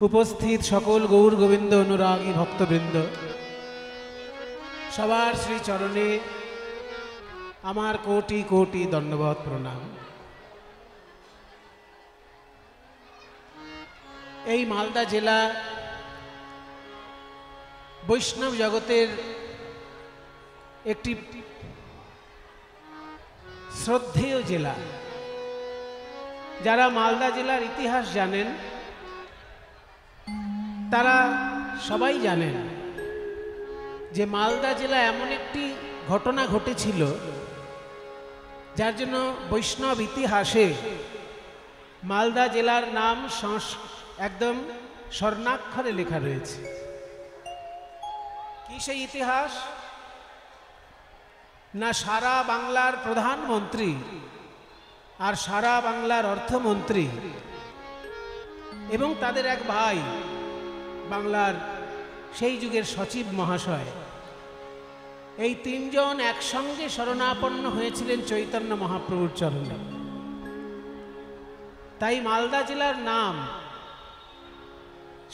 উপস্থিত সকল গৌর গোবিন্দ অনুরাগী ভক্তবৃন্দ, সবার শ্রীচরণে আমার কোটি কোটি দণ্ডবৎ প্রণাম। এই মালদা জেলা বৈষ্ণব জগতের একটি শ্রদ্ধেয় জেলা। যারা মালদা জেলার ইতিহাস জানেন তারা সবাই জানেন যে মালদা জেলা এমন একটি ঘটনা ঘটেছিল যার জন্য বৈষ্ণব ইতিহাসে মালদা জেলার নাম একদম স্বর্ণাক্ষরে লেখা রয়েছে। কি সেই ইতিহাস? না সারা বাংলার প্রধানমন্ত্রী আর সারা বাংলার অর্থমন্ত্রী এবং তাদের এক ভাই বাংলার সেই যুগের সচিব মহাশয়, এই তিনজন একসঙ্গে শরণাপন্ন হয়েছিলেন চৈতন্য মহাপ্রভুর চরণে। তাই মালদা জেলার নাম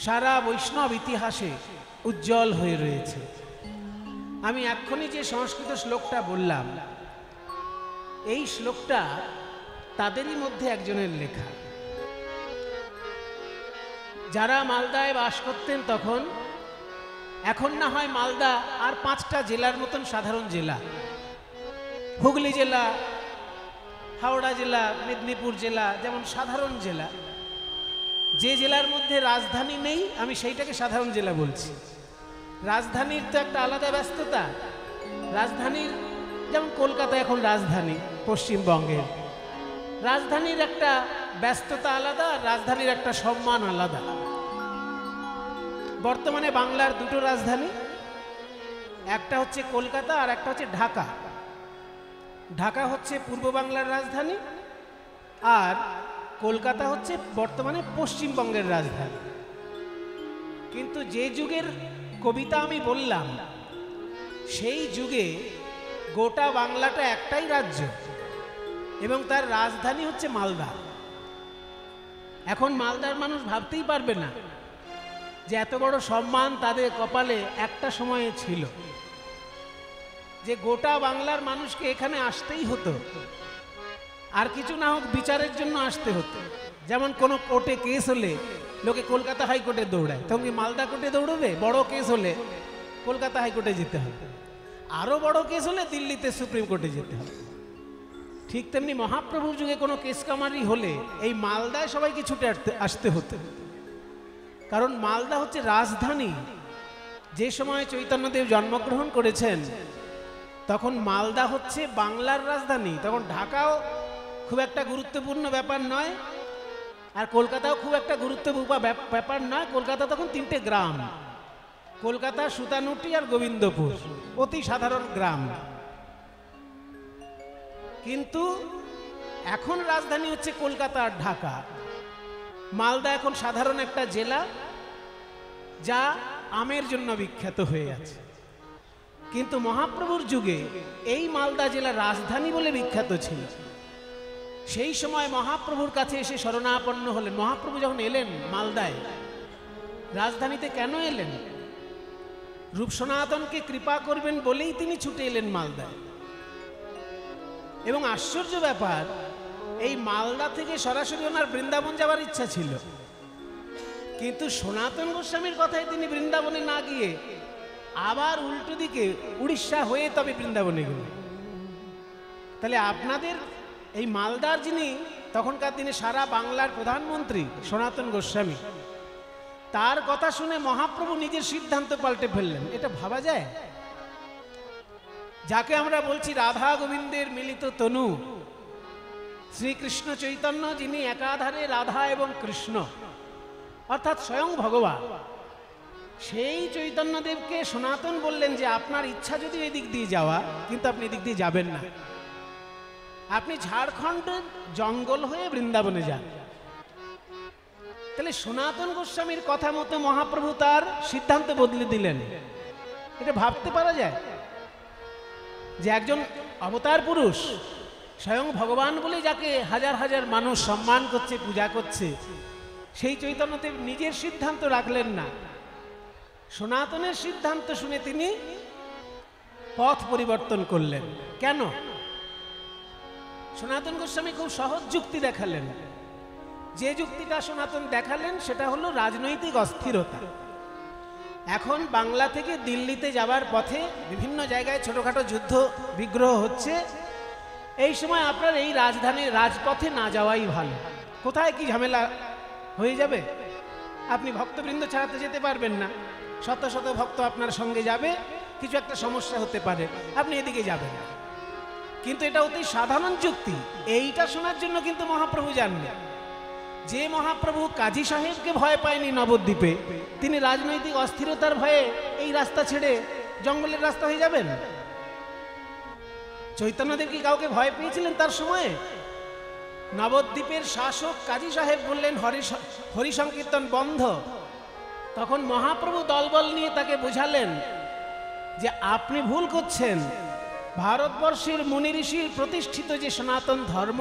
সারা বৈষ্ণব ইতিহাসে উজ্জ্বল হয়ে রয়েছে। আমি এক্ষুনি যে সংস্কৃত শ্লোকটা বললাম, এই শ্লোকটা তাদেরই মধ্যে একজনের লেখা। যারা মালদায় বাস করতেন তখন, এখন না হয় মালদা আর 5টা জেলার মতন সাধারণ জেলা, হুগলি জেলা, হাওড়া জেলা, মেদিনীপুর জেলা যেমন সাধারণ জেলা। যে জেলার মধ্যে রাজধানী নেই আমি সেইটাকে সাধারণ জেলা বলছি। রাজধানীর তো একটা আলাদা ব্যস্ততা। রাজধানীর যেমন কলকাতা এখন রাজধানী পশ্চিমবঙ্গের, রাজধানীর একটা ব্যস্ততা আলাদা, রাজধানীর একটা সম্মান আলাদা। বর্তমানে বাংলার দুটো রাজধানী, একটা হচ্ছে কলকাতা আর একটা হচ্ছে ঢাকা। ঢাকা হচ্ছে পূর্ব বাংলার রাজধানী আর কলকাতা হচ্ছে বর্তমানে পশ্চিমবঙ্গের রাজধানী। কিন্তু যে যুগের কবিতা আমি বললাম, সেই যুগে গোটা বাংলাটা একটাই রাজ্য এবং তার রাজধানী হচ্ছে মালদা। এখন মালদার মানুষ ভাবতেই পারবে না যে এত বড় সম্মান তাদের কপালে একটা সময়ে ছিল, যে গোটা বাংলার মানুষকে এখানে আসতেই হতো, আর কিছু না হোক বিচারের জন্য আসতে হতো। যেমন কোনো কোর্টে কেস হলে লোকে কলকাতা হাইকোর্টে দৌড়ায়, তখন কি মালদা কোর্টে দৌড়বে? বড় কেস হলে কলকাতা হাইকোর্টে যেতে হবে, আরো বড় কেস হলে দিল্লিতে সুপ্রিম কোর্টে যেতে হবে। ঠিক তেমনি মহাপ্রভুর যুগে কোনো কেস কামারি হলে এই মালদায় সবাইকে ছুটে আসতে হতো, কারণ মালদা হচ্ছে রাজধানী। যে সময় চৈতন্যদেব জন্মগ্রহণ করেছেন তখন মালদা হচ্ছে বাংলার রাজধানী। তখন ঢাকাও খুব একটা গুরুত্বপূর্ণ ব্যাপার নয় আর কলকাতাও খুব একটা গুরুত্বপূর্ণ ব্যাপার নয়। কলকাতা তখন 3টে গ্রাম, কলকাতা, সুতানুটি আর গোবিন্দপুর, অতি সাধারণ গ্রাম। কিন্তু এখন রাজধানী হচ্ছে কলকাতা আর ঢাকা। মালদা এখন সাধারণ একটা জেলা যা আমের জন্য বিখ্যাত হয়ে আছে। কিন্তু মহাপ্রভুর যুগে এই মালদা জেলা রাজধানী বলে বিখ্যাত ছিল। সেই সময় মহাপ্রভুর কাছে এসে শরণাপন্ন হলেন। মহাপ্রভু যখন এলেন মালদায়, রাজধানীতে কেন এলেন? রূপ সনাতনকে কৃপা করবেন বলেই তিনি ছুটে এলেন মালদায়। এবং আশ্চর্য ব্যাপার, এই মালদা থেকে সরাসরি ওনার বৃন্দাবন যাওয়ার ইচ্ছা ছিল, কিন্তু সনাতন গোস্বামীর কথায় তিনি বৃন্দাবনে না গিয়ে আবার উল্টো দিকে উড়িষ্যা হয়ে তবে বৃন্দাবনে গেলেন। তাহলে আপনাদের এই মালদার যিনি তখনকার দিনে সারা বাংলার প্রধানমন্ত্রী সনাতন গোস্বামী, তার কথা শুনে মহাপ্রভু নিজের সিদ্ধান্ত পাল্টে ফেললেন। এটা ভাবা যায়? যাকে আমরা বলছি রাধা গোবিন্দের মিলিত তনু, শ্রীকৃষ্ণ চৈতন্য, যিনি একাধারে রাধা এবং কৃষ্ণ অর্থাৎ স্বয়ং ভগবান, সেই চৈতন্যদেবকে সনাতন বললেন যে আপনার ইচ্ছা যদি এই দিক দিয়ে যাওয়া, কিন্তু আপনি এদিক দিয়ে যাবেন না, আপনি ঝাড়খণ্ডের জঙ্গল হয়ে বৃন্দাবনে যান। তাহলে সনাতন গোস্বামীর কথা মতো মহাপ্রভু তার সিদ্ধান্ত বদলে দিলেন। এটা ভাবতে পারা যায় যে একজন অবতার পুরুষ, স্বয়ং ভগবান বলে যাকে হাজার হাজার মানুষ সম্মান করছে, পূজা করছে, সেই চৈতন্যদেব নিজের সিদ্ধান্ত রাখলেন না, সনাতনের সিদ্ধান্ত শুনে তিনি পথ পরিবর্তন করলেন। কেন? সনাতন গোস্বামী খুব সহজ যুক্তি দেখালেন। যে যুক্তিটা সনাতন দেখালেন সেটা হলো রাজনৈতিক অস্থিরতা। এখন বাংলা থেকে দিল্লিতে যাবার পথে বিভিন্ন জায়গায় ছোটখাটো যুদ্ধ বিগ্রহ হচ্ছে। এই সময় আপনার এই রাজধানীর রাজপথে না যাওয়াই ভালো। কোথায় কি ঝামেলা হয়ে যাবে, আপনি ভক্তবৃন্দ ছাড়াতে যেতে পারবেন না, শত শত ভক্ত আপনার সঙ্গে যাবে, কিছু একটা সমস্যা হতে পারে, আপনি এদিকে যাবেন না। কিন্তু এটা অতি সাধারণ যুক্তি। এইটা শোনার জন্য কিন্তু মহাপ্রভু যাননি। যে মহাপ্রভু কাজী সাহেবকে ভয় পায়নি নবদ্বীপে, তিনি রাজনৈতিক অস্থিরতার ভয়ে এই রাস্তা ছেড়ে জঙ্গলের রাস্তা হয়ে যাবেন? চৈতন্যদেব কি কাউকে ভয় পেয়েছিলেন তার সময়ে? নবদ্বীপের শাসক কাজী সাহেব বললেন হরি সংকীর্তন বন্ধ। তখন মহাপ্রভু দলবল নিয়ে তাকে বোঝালেন যে আপনি ভুল করছেন। ভারতবর্ষের মুনি ঋষির প্রতিষ্ঠিত যে সনাতন ধর্ম,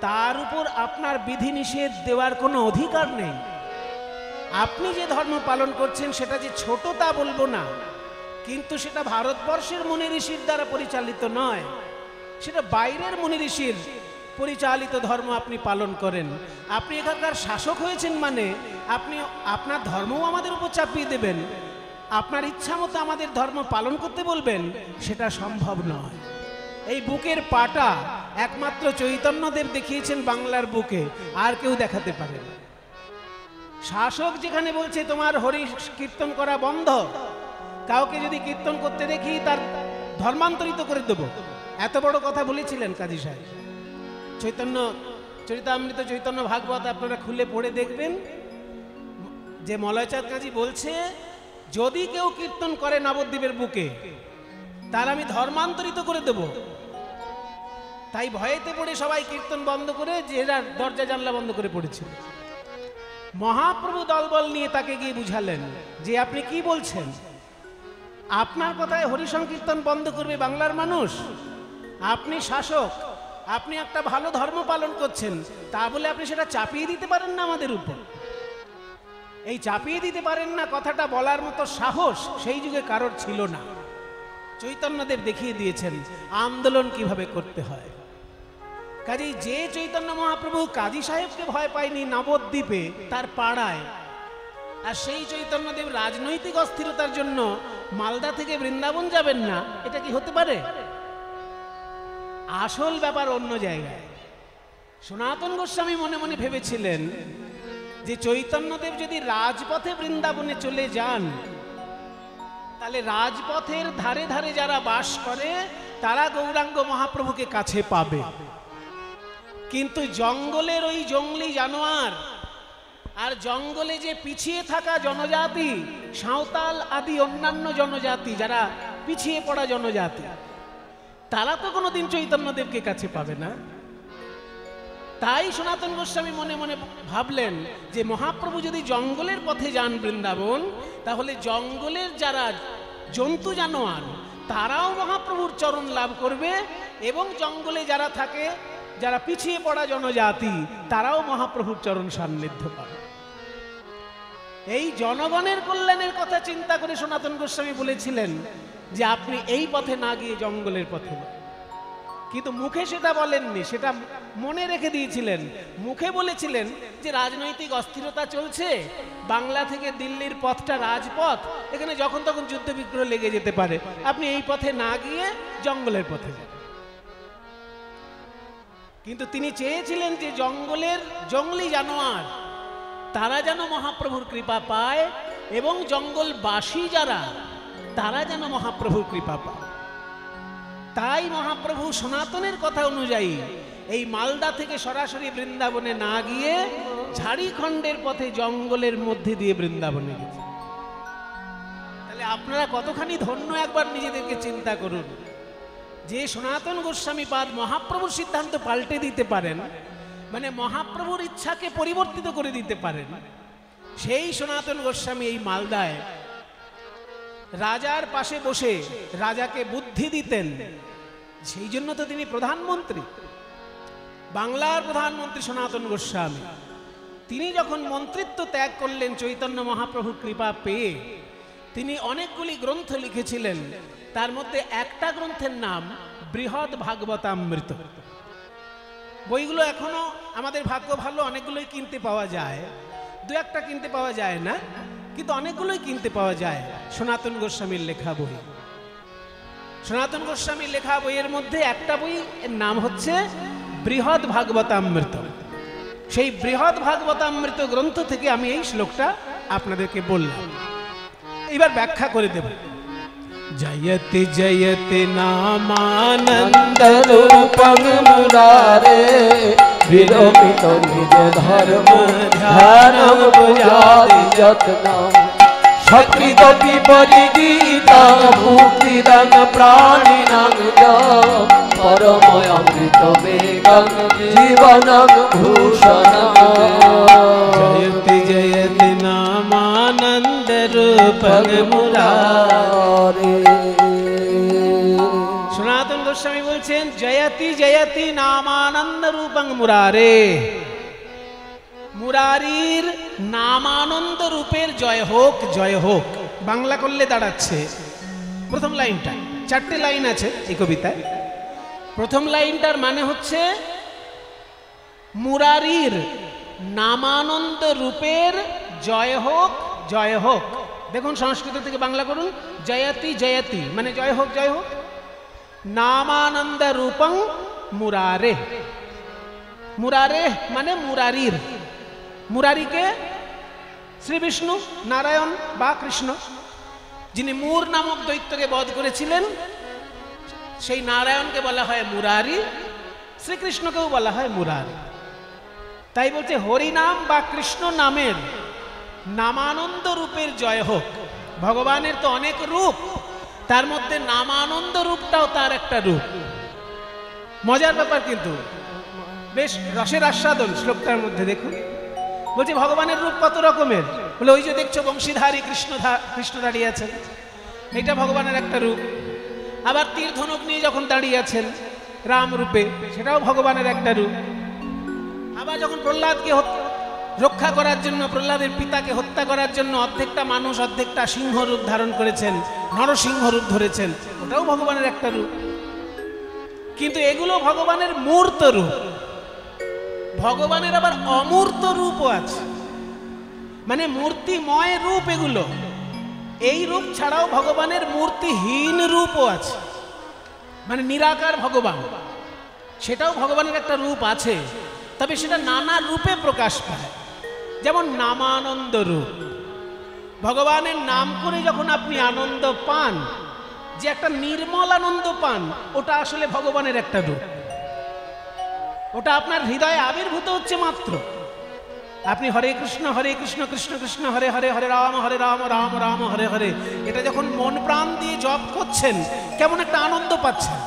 তার উপর আপনার বিধিনিষেধ দেওয়ার কোনো অধিকার নেই। আপনি যে ধর্ম পালন করছেন সেটা যে ছোট তা বলবো না, কিন্তু সেটা ভারতবর্ষের মুনি ঋষির দ্বারা পরিচালিত নয়, সেটা বাইরের মুনি ঋষির পরিচালিত ধর্ম আপনি পালন করেন। আপনি এখানকার শাসক হয়েছেন মানে আপনি আপনার ধর্মও আমাদের উপর চাপিয়ে দেবেন, আপনার ইচ্ছা মতো আমাদের ধর্ম পালন করতে বলবেন, সেটা সম্ভব নয়। এই বুকের পাটা একমাত্র চৈতন্যদেব দেখিয়েছেন বাংলার বুকে, আর কেউ দেখাতে পারে না। শাসক যেখানে বলছে তোমার হরি কীর্তন করা বন্ধ, কাউকে যদি কীর্তন করতে দেখি তার ধর্মান্তরিত করে দেব, এত বড় কথা বলেছিলেন কাজী সাহেব। চৈতন্য চরিতামৃত চৈতন্য ভাগবত আপনারা খুলে পড়ে দেখবেন যে মলয়চাঁদ কাজী বলছে যদি কেউ কীর্তন করে নবদ্বীপের বুকে তার আমি ধর্মান্তরিত করে দেব। তাই ভয়েতে পড়ে সবাই কীর্তন বন্ধ করে যেরা দরজা জানলা বন্ধ করে পড়েছিল। মহাপ্রভু দলবল নিয়ে তাকে গিয়ে বুঝালেন যে আপনি কি বলছেন, আপনার কথায় হরি সংকীর্তন বন্ধ করবে বাংলার মানুষ? আপনি শাসক, আপনি একটা ভালো ধর্ম পালন করছেন, তা বলে আপনি সেটা চাপিয়ে দিতে পারেন না আমাদের উপর? এই চাপিয়ে দিতে পারেন না কথাটা বলার মতো সাহস সেই যুগে কারোর ছিল না। চৈতন্যদেব দেখিয়ে দিয়েছেন আন্দোলন কিভাবে করতে হয়। কাজেই যে চৈতন্য মহাপ্রভু কাজী সাহেবকে ভয় পায়নি নবদ্বীপে তার পাড়ায়, আর সেই চৈতন্যদেব রাজনৈতিক অস্থিরতার জন্য মালদা থেকে বৃন্দাবন যাবেন না, এটা কি হতে পারে? আসল ব্যাপার অন্য জায়গায়। সনাতন গোস্বামী মনে মনে ভেবেছিলেন যে চৈতন্যদেব যদি রাজপথে বৃন্দাবনে চলে যান, তাহলে রাজপথের ধারে ধারে যারা বাস করে তারা গৌরাঙ্গ মহাপ্রভুকে কাছে পাবে। কিন্তু জঙ্গলের ওই জঙ্গলি জানোয়ার আর জঙ্গলে যে পিছিয়ে থাকা জনজাতি, সাঁওতাল আদি অন্যান্য জনজাতি, যারা পিছিয়ে পড়া জনজাতি, তারা তো কোনোদিন চৈতন্যদেবকে কাছে পাবে না। তাই সনাতন গোস্বামী মনে মনে ভাবলেন যে মহাপ্রভু যদি জঙ্গলের পথে যান বৃন্দাবন, তাহলে জঙ্গলের যারা জন্তু জানোয়ার তারাও মহাপ্রভুর চরণ লাভ করবে, এবং জঙ্গলে যারা থাকে, যারা পিছিয়ে পড়া জনজাতি, তারাও মহাপ্রভুর চরণ সান্নিধ্য পাবে। এই জনগণের কল্যাণের কথা চিন্তা করে সনাতন গোস্বামী বলেছিলেন যে আপনি এই পথে না গিয়ে জঙ্গলের পথে। কিন্তু মুখে সেটা বলেননি, সেটা মনে রেখে দিয়েছিলেন। মুখে বলেছিলেন যে রাজনৈতিক অস্থিরতা চলছে, বাংলা থেকে দিল্লির পথটা রাজপথ, এখানে যখন তখন যুদ্ধ বিগ্রহ লেগে যেতে পারে, আপনি এই পথে না গিয়ে জঙ্গলের পথে যান। কিন্তু তিনি চেয়েছিলেন যে জঙ্গলের জঙ্গলি জানোয়ার তারা যেন মহাপ্রভুর কৃপা পায়, এবং জঙ্গলবাসী যারা তারা যেন মহাপ্রভুর কৃপা পায়। তাই মহাপ্রভু সনাতনের কথা অনুযায়ী এই মালদা থেকে সরাসরি বৃন্দাবনে না গিয়ে ঝাড়িখণ্ডের পথে জঙ্গলের মধ্যে দিয়ে বৃন্দাবনে গেছে। তাহলে আপনারা কতখানি ধন্য একবার নিজেদেরকে চিন্তা করুন যে সনাতন গোস্বামী পাদ মহাপ্রভুর সিদ্ধান্ত পাল্টে দিতে পারেন, মানে মহাপ্রভুর ইচ্ছাকে পরিবর্তিত করে দিতে পারেন। সেই সনাতন গোস্বামী এই মালদায় রাজার পাশে বসে রাজাকে বুদ্ধি দিতেন। সেই জন্য তো তিনি প্রধানমন্ত্রী, বাংলার প্রধানমন্ত্রী সনাতন গোস্বামী। তিনি যখন মন্ত্রিত্ব ত্যাগ করলেন চৈতন্য মহাপ্রভুর কৃপা পেয়ে, তিনি অনেকগুলি গ্রন্থ লিখেছিলেন। তার মধ্যে একটা গ্রন্থের নাম বৃহৎ ভাগবতামৃত। বইগুলো এখনো আমাদের ভাগ্য ভালো, অনেকগুলোই কিনতে পাওয়া যায়, দু একটা কিনতে পাওয়া যায় না, কিন্তু অনেকগুলোই কিনতে পাওয়া যায়। সনাতন গোস্বামীর লেখা বই। সনাতন গোস্বামীর লেখা বইয়ের মধ্যে একটা বই এর নাম হচ্ছে বৃহৎ ভাগবতামৃত। সেই বৃহৎ ভাগবতামৃত গ্রন্থ থেকে আমি এই শ্লোকটা আপনাদেরকে বললাম। এবার ব্যাখ্যা করে দেব। জয়তি জয়তি নামানন্দ রূপং মুরারে বিরমিত নিজ ধর্ম ধ্যানং পূজাদি যত্নং সকৃতপি পরিগীতাং মুক্তিদাং প্রাণিনাং পরময় অমৃত বেগং জীবনং ভূষণং। জয়তি জয়তি নামানন্দ রূপং মুরারে। সনাতন গোস্বামী বলছেন জয়তি জয়তি নামানন্দ রূপং মুরারে। মুরারির নামানন্দ রূপের জয় হোক, জয় হোক। বাংলা করলে দাঁড়াচ্ছে প্রথম লাইনটা, চারটে লাইন আছে এই কবিতায়। প্রথম লাইনটার মানে হচ্ছে মুরারির নামানন্দ রূপের জয় হোক, জয় হোক। দেখুন সংস্কৃত থেকে বাংলা করুন, জয়তি জয়তি মানে জয় হোক, জয় হোক। নামানন্দ রূপং মুরারে। মুরারে মানে মুরারির। মুরারিকে শ্রী বিষ্ণু, নারায়ণ বা কৃষ্ণ, যিনি মূর নামক দৈত্যকে বধ করেছিলেন, সেই নারায়ণকে বলা হয় মুরারি, শ্রীকৃষ্ণকেও বলা হয় মুরারি। তাই বলছে হরিনাম বা কৃষ্ণ নামের নামানন্দ রূপের জয় হোক। ভগবানের তো অনেক রূপ, তার মধ্যে নামানন্দ রূপটাও তার একটা রূপ। মজার ব্যাপার, কিন্তু বেশ রসের আস্বাদন শ্লোকটার মধ্যে। দেখুন বলছি ভগবানের রূপ কত রকমের। বলে ওই যে দেখছো বংশীধারী কৃষ্ণ দাঁড়িয়ে আছেন, এটা ভগবানের একটা রূপ। আবার তীর ধনুক নিয়ে যখন দাঁড়িয়ে আছেন রাম রূপে, সেটাও ভগবানের একটা রূপ। আবার যখন প্রহ্লাদকে রক্ষা করার জন্য, প্রহ্লাদের পিতাকে হত্যা করার জন্য অর্ধেকটা মানুষ অর্ধেকটা সিংহ রূপ ধারণ করেছেন, নরসিংহ রূপ ধরেছেন, ওটাও ভগবানের একটা রূপ। কিন্তু এগুলো ভগবানের মূর্ত রূপ। ভগবানের আবার অমূর্ত রূপও আছে, মানে মূর্তিময় রূপ এগুলো। এই রূপ ছাড়াও ভগবানের মূর্তিহীন রূপও আছে, মানে নিরাকার ভগবান, সেটাও ভগবানের একটা রূপ আছে। তবে সেটা নানা রূপে প্রকাশ পায়। যেমন নামানন্দ রূপ, ভগবানের নাম করে যখন আপনি আনন্দ পান, যে একটা নির্মল আনন্দ পান, ওটা আসলে ভগবানের একটা রূপ। ওটা আপনার হৃদয়ে আবির্ভূত হচ্ছে মাত্র। আপনি হরে কৃষ্ণ কৃষ্ণ কৃষ্ণ হরে হরে, হরে রাম রাম রাম হরে হরে, এটা যখন মন প্রাণ দিয়ে জপ করছেন, কেমন একটা আনন্দ পাচ্ছেন।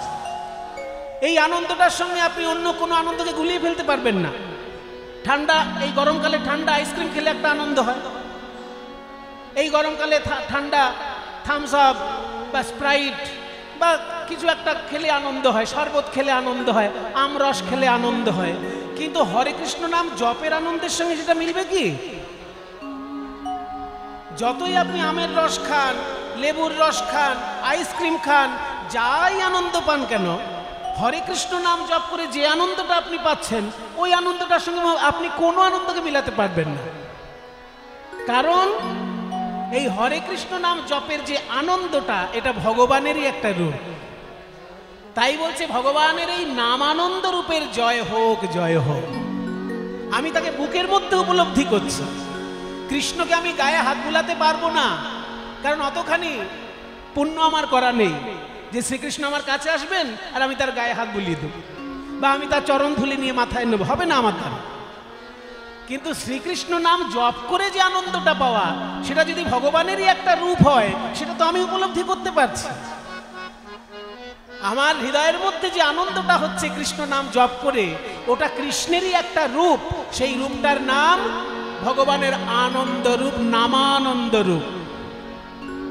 এই আনন্দটার সঙ্গে আপনি অন্য কোনো আনন্দকে গুলিয়ে ফেলতে পারবেন না। ঠান্ডা, এই গরমকালে ঠান্ডা আইসক্রিম খেলে একটা আনন্দ হয়। এই গরমকালে ঠান্ডা থামস আপ বা স্প্রাইট বা কিছু একটা খেলে আনন্দ হয়, শরবত খেলে আনন্দ হয়, আমরস খেলে আনন্দ হয়। কিন্তু হরে কৃষ্ণ নাম জপের আনন্দের সঙ্গে সেটা মিলবে কি? যতই আপনি আমের রস খান, লেবুর রস খান, আইসক্রিম খান, যাই আনন্দ পান কেন, হরে কৃষ্ণ নাম জপ করে যে আনন্দটা আপনি পাচ্ছেন, ওই আনন্দটার সঙ্গে আপনি কোনো আনন্দকে মিলাতে পারবেন না। কারণ এই হরে কৃষ্ণ নাম জপের যে আনন্দটা, এটা ভগবানেরই একটা রূপ। তাই বলছে ভগবানের এই নামানন্দ রূপের জয় হোক, জয় হোক। আমি তাকে বুকের মধ্যে উপলব্ধি করছি। কৃষ্ণকে আমি গায়ে হাত বুলাতে পারবো না, কারণ অতখানি পুণ্য আমার করা নেই যে শ্রীকৃষ্ণ আমার কাছে আসবেন আর আমি তার গায়ে হাত বুলিয়ে দেব, বা আমি তার চরণ ধুলি নিয়ে মাথায় নেব, হবে না আমার দ্বারা। কিন্তু শ্রীকৃষ্ণ নাম জপ করে যে আনন্দটা পাওয়া, সেটা যদি ভগবানেরই একটা রূপ হয়, সেটা তো আমি উপলব্ধি করতে পারছি। আমার হৃদয়ের মধ্যে যে আনন্দটা হচ্ছে কৃষ্ণ নাম জপ করে, ওটা কৃষ্ণেরই একটা রূপ। সেই রূপটার নাম ভগবানের আনন্দ রূপ, নামানন্দ রূপ।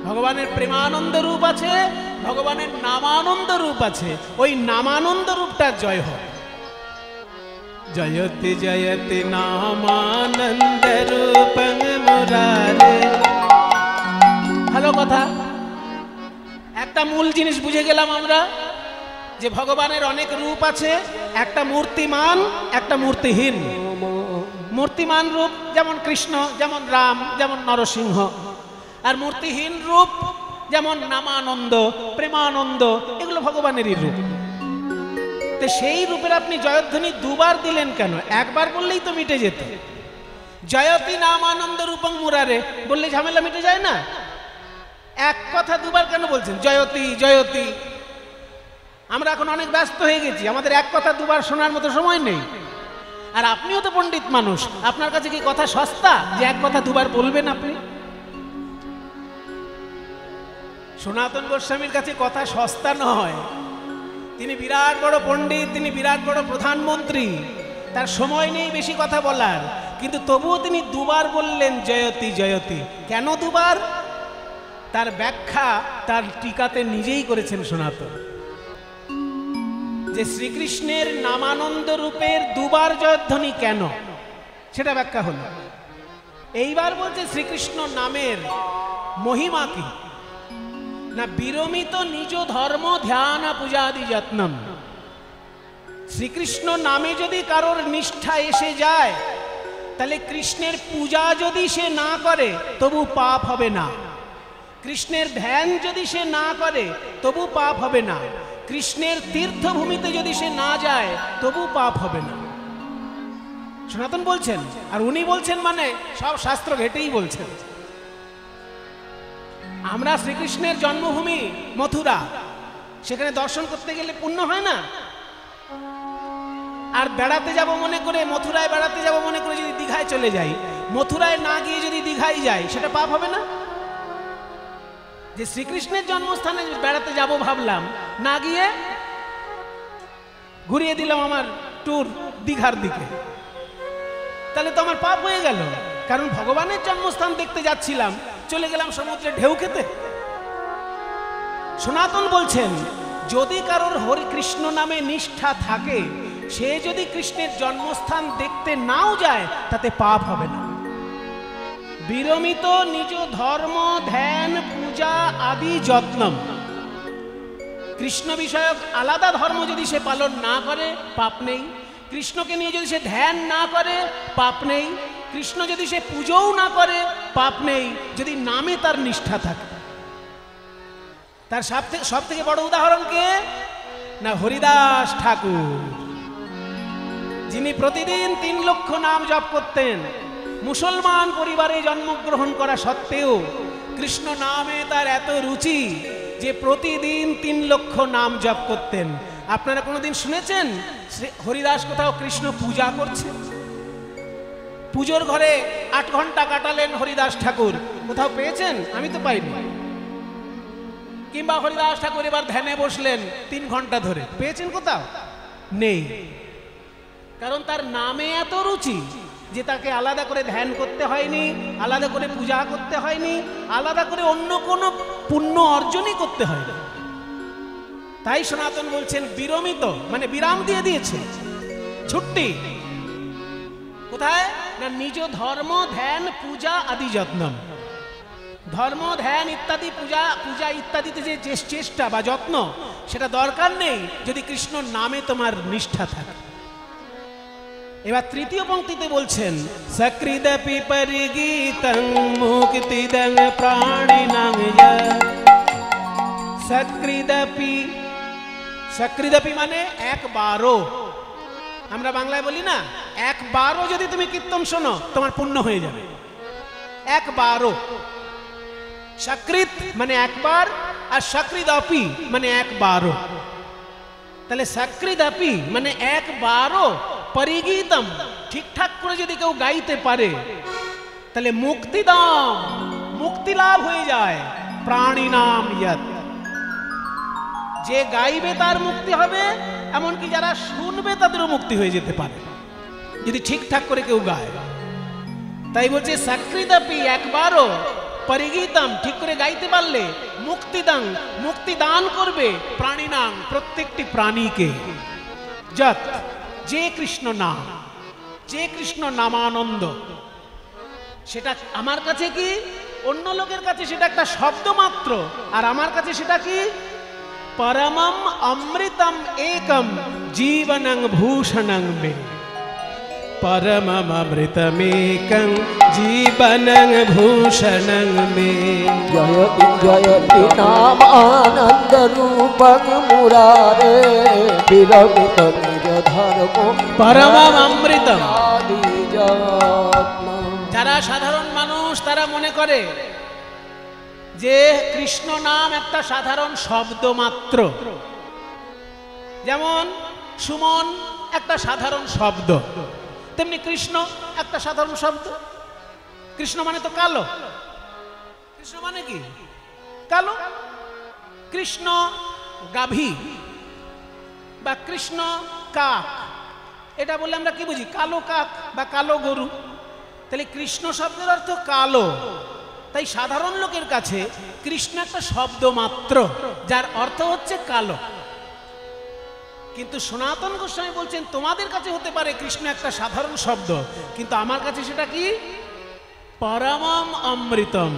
ভগবানের প্রেমানন্দ রূপ আছে, ভগবানের নামানন্দ রূপ আছে। ওই নামানন্দ রূপটার জয় হোক। জয়তি জয়তি নামানন্দ রূপং মুরারে। ভালো কথা, একটা মূল জিনিস বুঝে গেলাম আমরা যে ভগবানের অনেক রূপ আছে, একটা মূর্তিমান একটা মূর্তিহীন। মূর্তিমান রূপ যেমন কৃষ্ণ, যেমন রাম, যেমন নরসিংহ, আর মূর্তিহীন রূপ যেমন নামানন্দ, প্রেমানন্দ, এগুলো ভগবানেরই রূপ। তো সেই রূপের আপনি জয়ধ্বনি দুবার দিলেন কেন? একবার বললেই তো মিটে যেত। জয়তি নামানন্দ রূপং মুরারে বললে ঝামেলা মিটে যায় না? এক কথা দুবার কেন বলছেন জয়তি জয়তি? আমরা এখন অনেক ব্যস্ত হয়ে গেছি, আমাদের এক কথা দুবার শোনার মতো সময় নেই। আর আপনিও তো পণ্ডিত মানুষ, আপনার কাছে কি কথা সস্তা যে এক কথা দুবার বলবেন আপনি? সনাতন গোস্বামীর কাছে কথা সস্তা নয়। তিনি বিরাট বড় পণ্ডিত, তিনি বিরাট বড় প্রধানমন্ত্রী, তার সময় নেই বেশি কথা বলার, কিন্তু তবুও তিনি দুবার বললেন জয়তি জয়তি। কেন দুবার? তার ব্যাখ্যা তার টিকাতে নিজেই করেছেন সনাতন, যে শ্রীকৃষ্ণের নামানন্দ রূপের দুবার জয়ধ্বনি কেন, সেটা ব্যাখ্যা হলো। এইবার বলছে শ্রীকৃষ্ণ নামের মহিমা কি না, বিরমিত নিজ ধর্ম ধ্যান পূজাদি যত্নম। শ্রীকৃষ্ণ নামে যদি কারোর নিষ্ঠা এসে যায়, তাহলে কৃষ্ণের পূজা যদি সে না করে তবু পাপ হবে না, কৃষ্ণের ধ্যান যদি সে না করে তবু পাপ হবে না, কৃষ্ণের তীর্থভূমিতে যদি সে না যায় তবু পাপ হবে না। সনাতন বলছেন, আর উনি বলছেন মানে সব শাস্ত্র ঘেটেই বলছেন। আমরা শ্রীকৃষ্ণের জন্মভূমি মথুরা, সেখানে দর্শন করতে গেলে পুণ্য হয় না? আর বেড়াতে যাব মনে করে, মথুরায় বেড়াতে যাব মনে করে যদি দীঘায় চলে যাই, মথুরায় না গিয়ে যদি দীঘায় যাই, সেটা পাপ হবে না? যে শ্রীকৃষ্ণের জন্মস্থানে বেড়াতে যাব ভাবলাম, না গিয়ে ঘুরিয়ে দিলাম আমার ট্যুর দীঘার দিকে, তাহলে তো আমার পাপ হয়ে গেল। কারণ ভগবানের জন্মস্থান দেখতে যাচ্ছিলাম, চলে গেলাম সমুদ্রে ঢেউ খেতে। সনাতন বলছেন, যদি কারোর হরি কৃষ্ণ নামে নিষ্ঠা থাকে, সে যদি কৃষ্ণের জন্মস্থান দেখতে নাও যায়, তাতে পাপ হবে না। বিরমিত নিজ ধর্ম ধ্যান পূজা আদি যত্নম। কৃষ্ণ বিষয়ক আলাদা ধর্ম যদি সে পালন না করে, পাপ নেই। কৃষ্ণকে নিয়ে যদি সে ধ্যান না করে, পাপ নেই। কৃষ্ণ যদি সে পুজোও না করে, পাপ নেই, যদি নামে তার নিষ্ঠা থাকে। তার সব থেকে বড় উদাহরণ কে না, হরিদাস ঠাকুর, যিনি প্রতিদিন 3 লক্ষ নাম জপ করতেন। মুসলমান পরিবারে জন্মগ্রহণ করা সত্ত্বেও কৃষ্ণ নামে তার এত রুচি যে প্রতিদিন 3 লক্ষ নাম জপ করতেন। আপনারা কোনোদিন শুনেছেন হরিদাস কোথাও কৃষ্ণ পূজা করছে? পুজোর ঘরে 8 ঘন্টা কাটালেন হরিদাস ঠাকুর, কোথাও পেয়েছেন? আমি তো পাইনি। কিংবা হরিদাস ঠাকুর এবার ধ্যানে বসলেন 3 ঘন্টা ধরে, পেয়েছেন কোথাও? নেই। কারণ তার নামে এত রুচি যে তাকে আলাদা করে ধ্যান করতে হয়নি, আলাদা করে পূজা করতে হয়নি, আলাদা করে অন্য কোনো পুণ্য অর্জনই করতে হয়নি। তাই সনাতন বলছেন বিরমিত, মানে বিরাম দিয়ে দিয়েছে, ছুটি। কোথায় না, নিজ ধর্ম ধ্যান পূজা আদি যত্নম। ধর্ম ধ্যান ইত্যাদি পূজা ইত্যাদিতে যে চেষ্টা বা যত্ন, সেটা দরকার নেই যদি কৃষ্ণ নামে তোমার নিষ্ঠা থাকে। এবার তৃতীয় পংক্তিতে বলছেন, সকৃদপি পরিগীতং মুক্তিদং প্রাণিনাং যৎ। সকৃদপি, সকৃদপি মানে একবারও। আমরা বাংলায় বলি না, একবারও যদি তুমি কীর্তন শোনো তোমার পুণ্য হয়ে যাবে, একবারও। সকৃত মানে একবার, আর সকৃদপি মানে একবারও। তাহলে সকৃদপি মানে একবারও, পরিগীতম ঠিকঠাক করে যদি কেউ গাইতে পারে, তাহলে মুক্তিদাম, মুক্তি লাভ হয়ে যায়। প্রাণিনাম যৎ, যে গাইবে তার মুক্তি হবে, এমনকি যারা শুনবে তাদেরও মুক্তি হয়ে যেতে পারে যদি ঠিকঠাক করে কেউ গায়। তাই বলছে সকৃদপি একবারও, পরিগীতম ঠিক করে গাইতে পারলে, মুক্তিদাং মুক্তি দান করবে, প্রাণিনাং প্রত্যেকটি প্রাণীকে, যৎ যে কৃষ্ণ নাম। যে কৃষ্ণ নামানন্দ, সেটা আমার কাছে কি, অন্য লোকের কাছে সেটা একটা শব্দ মাত্র, আর আমার কাছে সেটা কি পরমম অমৃতম একম জীবনং ভূষণং মে। পরমম অমৃতমেকং জীবনং ভূষণং মে। জয়তি জয়তি নামানন্দ রূপং মুরারে বিরমিত নিজ ধর্ম পরমম অমৃতম। আদি যত্ন। যারা সাধারণ মানুষ তারা মনে করে যে কৃষ্ণ নাম একটা সাধারণ শব্দ মাত্র, যেমন সুমন একটা সাধারণ শব্দ, তেমনি কৃষ্ণ একটা সাধারণ শব্দ। কৃষ্ণ মানে তো কালো, কৃষ্ণ মানে কি কালো। কৃষ্ণ গাভী বা কৃষ্ণ কাক, এটা বললে আমরা কি বুঝি, কালো কাক বা কালো গরু। তাহলে কৃষ্ণ শব্দের অর্থ কালো, তাই সাধারণ লোকের কাছে কৃষ্ণ একটা শব্দ মাত্র যার অর্থ হচ্ছে কালো। কিন্তু সনাতন গোস্বামী বলছেন তোমাদের কাছে হতে পারে কৃষ্ণ একটা সাধারণ শব্দ, কিন্তু আমার কাছে সেটা কি পরমম অমৃতম।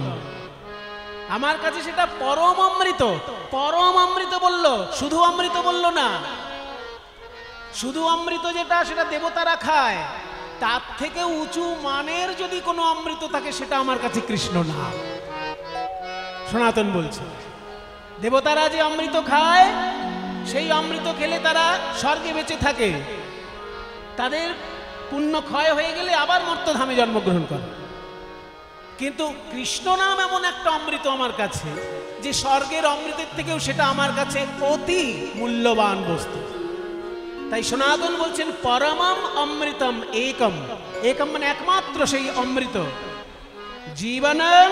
আমার কাছে সেটা পরম অমৃত। পরম অমৃত বলল, শুধু অমৃত বলল না। শুধু অমৃত যেটা সেটা দেবতারা খায়, তার থেকে উঁচু মানের যদি কোনো অমৃত থাকে সেটা আমার কাছে কৃষ্ণ না। সনাতন বলছে দেবতারা যে অমৃত খায়, সেই অমৃত খেলে তারা স্বর্গে বেঁচে থাকে, তাদের পুণ্য ক্ষয় হয়ে গেলে আবার মর্ত্যধামে জন্মগ্রহণ করে। কিন্তু কৃষ্ণ নাম এমন একটা অমৃত আমার কাছে যে স্বর্গের অমৃতের থেকেও সেটা আমার কাছে অতি মূল্যবান বস্তু। তাই সনাতন বলছেন পরমম অমৃতম একম। একম মানে একমাত্র সেই অমৃত। জীবনং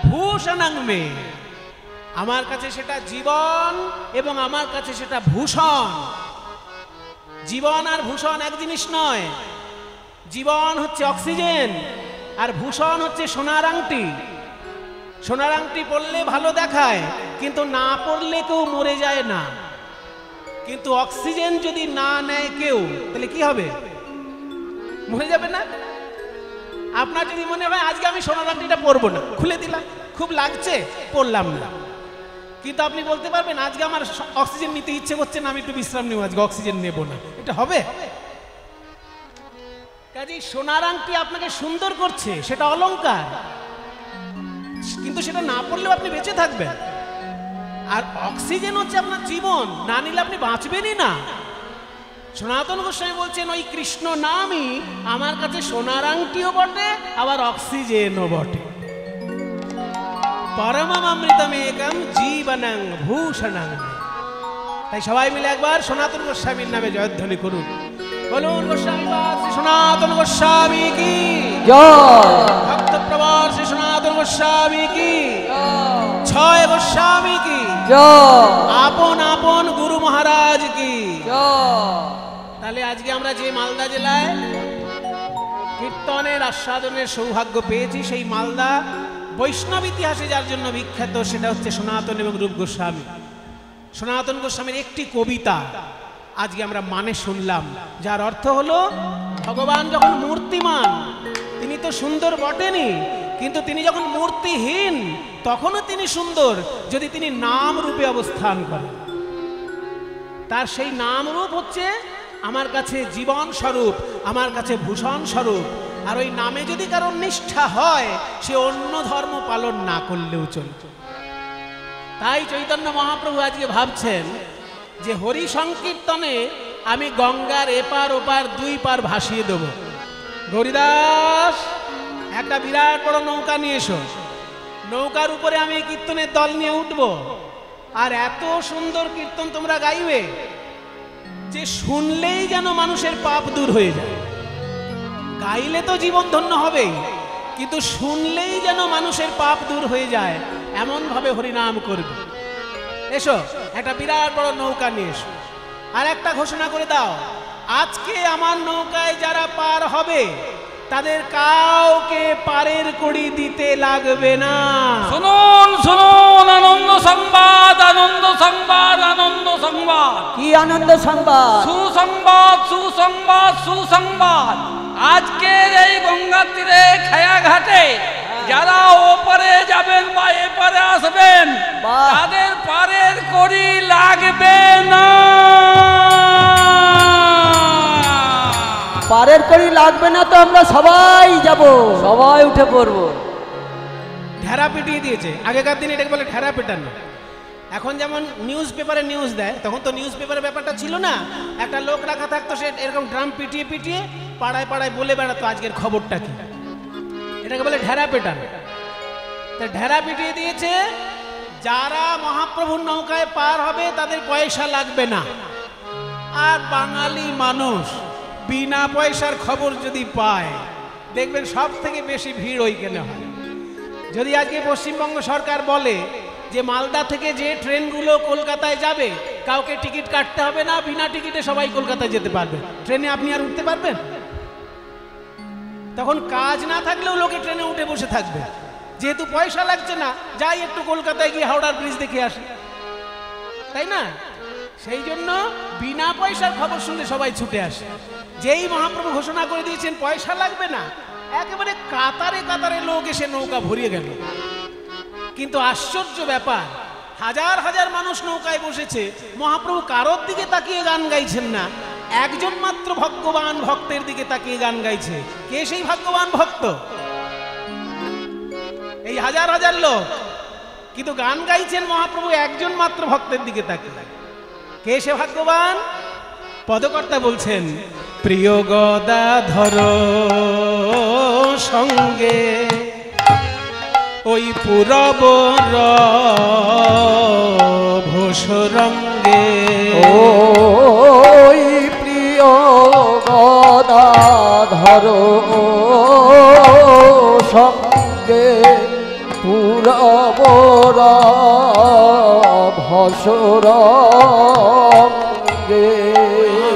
ভূষণং মে, আমার কাছে সেটা জীবন এবং আমার কাছে সেটা ভূষণ। জীবন আর ভূষণ এক জিনিস নয়। জীবন হচ্ছে অক্সিজেন আর ভূষণ হচ্ছে সোনার আংটি। সোনার আংটি পরলে ভালো দেখায়, কিন্তু না পরলে কেউ মরে যায় না। কিন্তু অক্সিজেন যদি না নেয় কেউ, তাহলে কি হবে, মরে যাবে না। আপনার যদি মনে হয় আজকে আমি সোনার আংটিটা পরবো না, খুলে দিলাম, খুব লাগছে পরলাম না, কিন্তু আপনি বলতে পারবেন আজকে আমার অক্সিজেন নিতে ইচ্ছে করছে না, আমি একটু বিশ্রাম নেব, আজকে অক্সিজেন নেব না, এটা হবে? কাজেই সোনার আংটি আপনাকে সুন্দর করছে, সেটা অলংকার, কিন্তু সেটা না পড়লেও আপনি বেঁচে থাকবেন। আর অক্সিজেন হচ্ছে আপনার জীবন, না নিলে আপনি বাঁচবেনই না। সনাতন গোস্বামী বলছেন ওই কৃষ্ণ নামই আমার কাছে সোনার আংটিও বটে, আবার অক্সিজেনও বটে। পরমম অমৃতম একম জীবনং ভূষণং। তাই সবাই মিলে একবার সনাতন গোস্বামীর নামে জয়ধ্বনি করুন। বলুন গোস্বামী শ্রী সনাতন গোস্বামী কি জয়। ভক্ত প্রবর শ্রী সনাতন গোস্বামী কি ছয় গোস্বামী কি জয়। আপন আপন গুরু মহারাজ কি জয়। তাহলে আজকে আমরা যে মালদা জেলায় কীর্তনের আস্বাদনের সৌভাগ্য পেয়েছি, সেই মালদা বৈষ্ণব ইতিহাসে যার জন্য বিখ্যাত, সেটা হচ্ছে সনাতন এবং রূপ গোস্বামী। সনাতন গোস্বামীর একটি কবিতা আজকে আমরা মানে শুনলাম, যার অর্থ হলো ভগবান যখন মূর্তিমান, তিনি তো সুন্দর বটেনি, কিন্তু তিনি যখন মূর্তিহীন তখনও তিনি সুন্দর, যদি তিনি নাম রূপে অবস্থান করেন। তার সেই নাম রূপ হচ্ছে আমার কাছে জীবন স্বরূপ, আমার কাছে ভূষণ স্বরূপ। আর ওই নামে যদি কারোর নিষ্ঠা হয়, সে অন্য ধর্ম পালন না করলেও চলবে। তাই চৈতন্য মহাপ্রভু আজকে ভাবছেন যে হরি সংকীর্তনে আমি গঙ্গার এপার ওপার দুই পার ভাসিয়ে দেব। গৌরীদাস, একটা বিরাট বড় নৌকা নিয়ে এসো, নৌকার উপরে আমি কীর্তনের দল নিয়ে উঠবো, আর এত সুন্দর কীর্তন তোমরা গাইবে যে শুনলেই যেন মানুষের পাপ দূর হয়ে যায়। গাইলে তো জীবন ধন্য হবেই, কিন্তু শুনলেই যেন মানুষের পাপ দূর হয়ে যায়, এমন ভাবে হরিনাম করবে। এসো, একটা বিরাট বড় নৌকা নিয়ে এসো, আর একটা ঘোষণা করে দাও, আজকে আমার নৌকায় যারা পার হবে তাদের কাউকে পারের কড়ি দিতে লাগবে না। শুনুন শুনুন, আনন্দ সংবাদ, আনন্দ সংবাদ, আনন্দ সংবাদ। কি আনন্দ সংবাদ? সুসংবাদ, সুসংবাদ, সুসংবাদ। আজকের এই গঙ্গা তীরে খায়া ঘাটে যারা ওপারে যাবেন বা এপারে আসবেন বাহ। তাদের পারের কড়ি লাগবে না। পারের কড়ি লাগবে না তো আমরা সবাই যাব, সবাই উঠে পড়বো। ঢেরা পিটিয়ে দিয়েছে। আগেকার দিনে এটাকে বলে ঢেরা পেটানো। এখন যেমন নিউজ পেপারে নিউজ দেয়, তখন তো নিউজ পেপারের ব্যাপারটা ছিল না। একটা লোক রাখা থাকতো, সে এরকম ড্রাম পিটিয়ে পিটিয়ে পাড়ায় পাড়ায় বলে বেড়াতো আজকের খবরটা কি। এটাকে বলে ঢেরা পেটানো। তা ঢেরা পিটিয়ে দিয়েছে, যারা মহাপ্রভুর নৌকায় পার হবে তাদের পয়সা লাগবে না। আর বাঙালি মানুষ বিনা পয়সার খবর যদি পায়, দেখবেন সব থেকে বেশি ভিড় ওইখানে হয়। যদি আজকে পশ্চিমবঙ্গ সরকার বলে যে মালদা থেকে যে ট্রেনগুলো কলকাতায় যাবে কাউকে টিকিট কাটতে হবে না, বিনা টিকিটে সবাই কলকাতায় যেতে পারবে, ট্রেনে আপনি আর উঠতে পারবেন? তখন কাজ না থাকলেও লোকে ট্রেনে উঠে বসে থাকবে, যেহেতু পয়সা লাগছে না, যাই একটু কলকাতায় গিয়ে হাওড়ার ব্রিজ দেখে আসি, তাই না? সেই জন্য বিনা পয়সার খবর শুনলে সবাই ছুটে আসে। যেই মহাপ্রভু ঘোষণা করে দিয়েছেন পয়সা লাগবে না, একেবারে কাতারে কাতারে লোক এসে নৌকা ভরিয়ে গেল। কিন্তু আশ্চর্য ব্যাপার, হাজার হাজার মানুষ নৌকায় বসেছে, মহাপ্রভু কারোর দিকে তাকিয়ে গান গাইছেন না, একজন মাত্র ভাগ্যবান ভক্তের দিকে তাকিয়ে গান গাইছে। কে সেই ভাগ্যবান ভক্ত? এই হাজার হাজার লোক, কিন্তু গান গাইছেন মহাপ্রভু একজন মাত্র ভক্তের দিকে তাকিয়ে। কে সে ভাগ্যবান? পদকর্তা বলছেন, প্রিয় গদাধর সঙ্গে ওই পুরবর ভোসরঙ্গে, ওই প্রিয় গদাধর সঙ্গে পুরবর ভসরঙ্গে।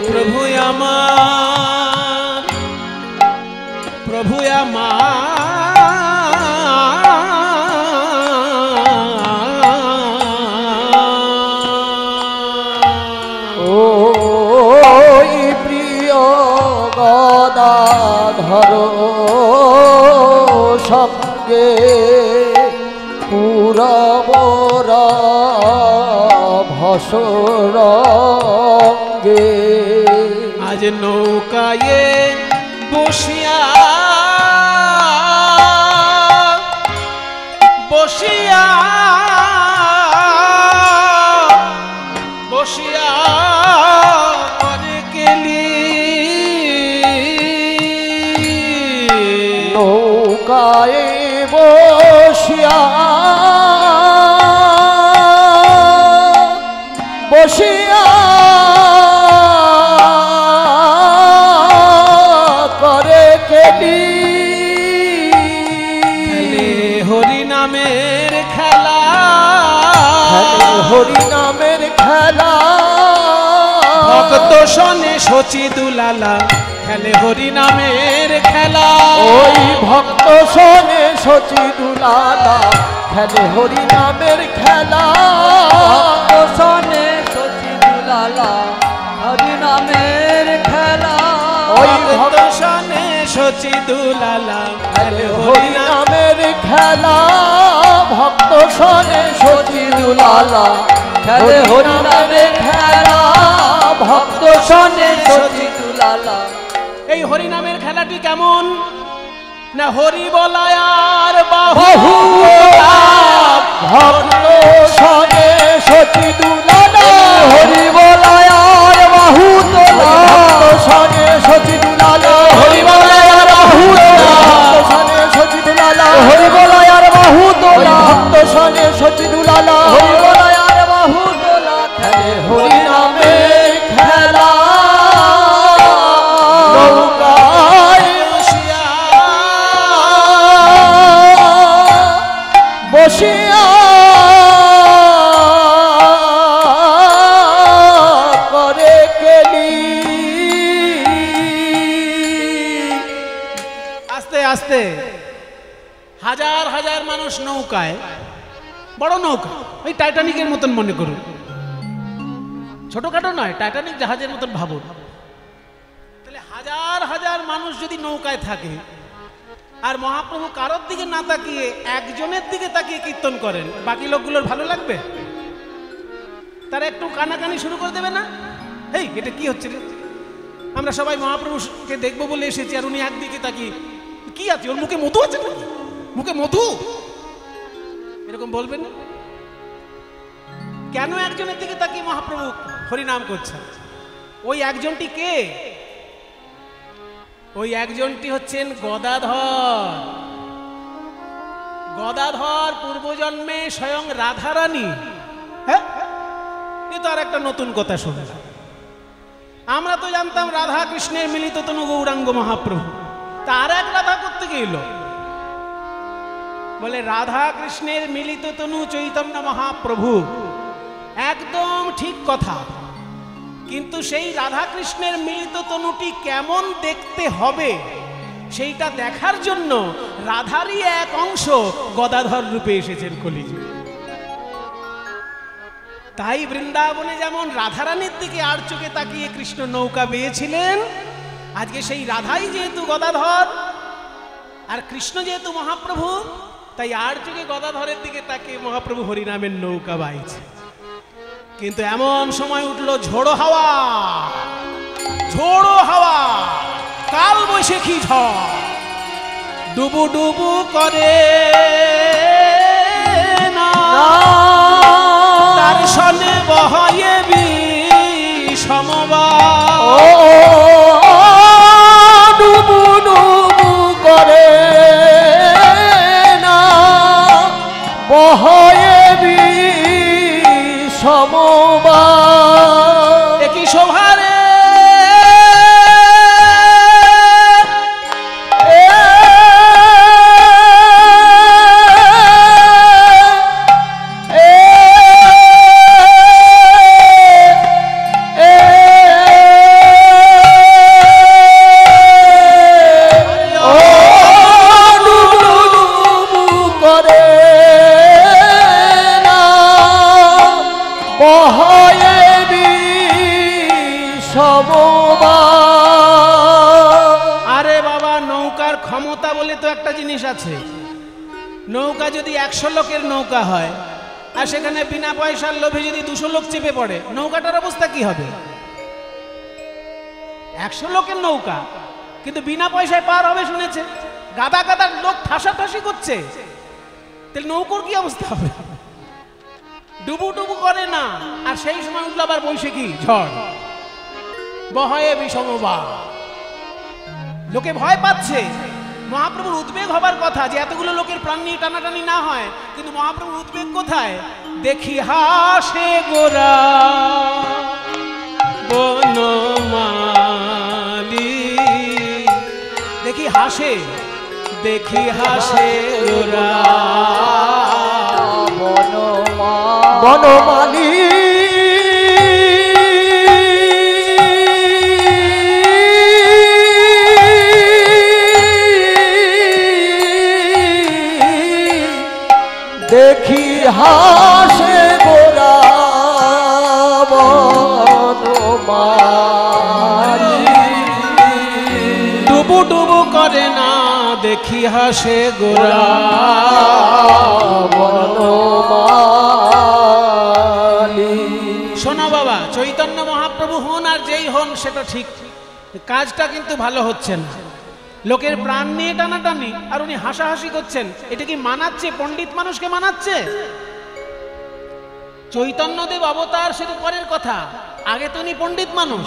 প্রভু আমার, প্রভু ওই প্রিয় গদাধর সঙ্গে পুরবর ভসরঙ্গে। আজ নৌকায়ে বসিয়া বসিয়া বসিয়া করে গেলি, নৌকায় বসিয়া বসিয়া করে কেলি, খেলে হরি নামের খেলা, হরি নামের খেলা। ভক্ত শোনে শচী দুলালা, খেলে হরি নামের খেলা। ওই ভক্ত শোনে শচী দুলালা, খেলে হরি নামের খেলা। ভক্ত শোনে শচী দুলালা, হরি নামের খেলা। ওই ভক্ত শোনে শচী দুলালা, খেলে হরি নামের খেলা। ভক্ত শোনে শচী দুলালা, খেলে হরি নামের খেলা। ভক্ত শোনে শচী দুলালা। এই হরি নামের খেলাটি কেমন না, হরি বলায় আর বাহু ভক্ত শোনে শচী দুলালা, হরি বলায় আর বাহু তোলা। ভক্ত শোনে শচী দুলালা, হরি বলায় আর বাহু তোলা। ভক্ত শোনে শচী দুলালা, হরি বলায় আর বাহু তোলা। ভক্ত শোনে শচী দুলালা, হরি বলায় আর বাহু তোলা। খেলে হরি নামের খেলা, নৌকায় বসিয়া করে গেলি। আস্তে আস্তে হাজার হাজার মানুষ নৌকায়, বড় নৌকা, ওই টাইটানিকের মতন মনে করুন, ছোটখাটো নয়, টাইটানিক জাহাজের মতন ভাবুন। তাহলে হাজার হাজার মানুষ যদি নৌকায় থাকে আর মহাপ্রভু কারোর দিকে না তাকিয়ে একজনের দিকে তাকিয়ে কীর্তন করেন, বাকি লোকগুলোর ভালো লাগবে? তারা একটু কানাকানি শুরু করে দেবে না? এই এটা কি হচ্ছে রে, আমরা সবাই মহাপ্রভুকে দেখবো বলে এসেছি আর উনি একদিকে তাকিয়ে কি আছে, ওর মুখে মধু আছে নাকি, মুখে মধু, এরকম বলবেন না? কেন একজনের দিকে তাকিয়ে মহাপ্রভু হরিনাম করছেন? ওই একজনটি কে? ওই একজনটি হচ্ছেন গদাধর। গদাধর পূর্বজন্মে স্বয়ং রাধারানী। হ্যাঁ, এ তো আর একটা নতুন কথা শুনলাম। আমরা তো জানতাম রাধা কৃষ্ণের মিলিত তনু গৌরাঙ্গ মহাপ্রভু, তার এক রাধা করতে গেল, বলে রাধা কৃষ্ণের মিলিত তনু চৈতন্য মহাপ্রভু। একদম ঠিক কথা, কিন্তু সেই রাধা কৃষ্ণের মিলিত তনুটি কেমন দেখতে হবে সেইটা দেখার জন্য রাধারই এক অংশ গদাধর রূপে এসেছেন কলিযুগে। তাই বৃন্দাবনে যেমন রাধারানীর দিকে আর চোখে তাকিয়ে কৃষ্ণ নৌকা বেয়েছিলেন, আজকে সেই রাধাই যেহেতু গদাধর আর কৃষ্ণ যেহেতু মহাপ্রভু, তাই আর চোখে গদাধরের দিকে তাকিয়ে মহাপ্রভু হরিনামের নৌকা বাইছে। কিন্তু এমন সময় উঠল ঝোড়ো হাওয়া, ঝোড়ো হাওয়া, কাল বৈশাখী ঝড়, ডুবু ডুবু করে না তার সনে বহায়ে বিষমবার, ডুবু ডুবু করে না বহয়ে বিষমবার। একই শোভারে আছে। নৌকা যদি 100 লোকের নৌকা হয় আর সেখানে বিনা পয়সার লোভে যদি 200 লোক চেপে পড়ে, নৌকাটার অবস্থা কি হবে? 100 লোকের নৌকা কিন্তু বিনা পয়সায় পার হবে শুনেছে, গাদা গাদা লোক ঠাসাঠাসি করছে, তাহলে নৌকোর কি অবস্থা হবে? ডুবু ডুবু করে না। আর সেই সময় উঠল আবার বৈশাখী ঝড়, বহয়ে বিষমবার, লোকে ভয় পাচ্ছে। মহাপ্রভুর উদ্বেগ হবার কথা যে এতগুলো লোকের প্রাণ নিয়ে টানাটানি না হয়, কিন্তু মহাপ্রভুর উদ্বেগ কোথায়? দেখি হাসে গোরা বনমালী, দেখি হাসে, দেখি হাসে গোরা বনমালী। দেখি হাসে গোরা বনমালী, ডুবু ডুবু করে না দেখি হাসে গোরা বনমালী। শোনো বাবা, চৈতন্য মহাপ্রভু হন আর যেই হন সেটা ঠিক, কাজটা কিন্তু ভালো হচ্ছে না। লোকের প্রাণ নিয়ে টানাটানি আর উনি হাসাহাসি করছেন, এটা কি মানাচ্ছে? পণ্ডিত মানুষকে মানাচ্ছে? চৈতন্যদেব অবতার সে তো পরের কথা, আগে তো উনি পণ্ডিত মানুষ,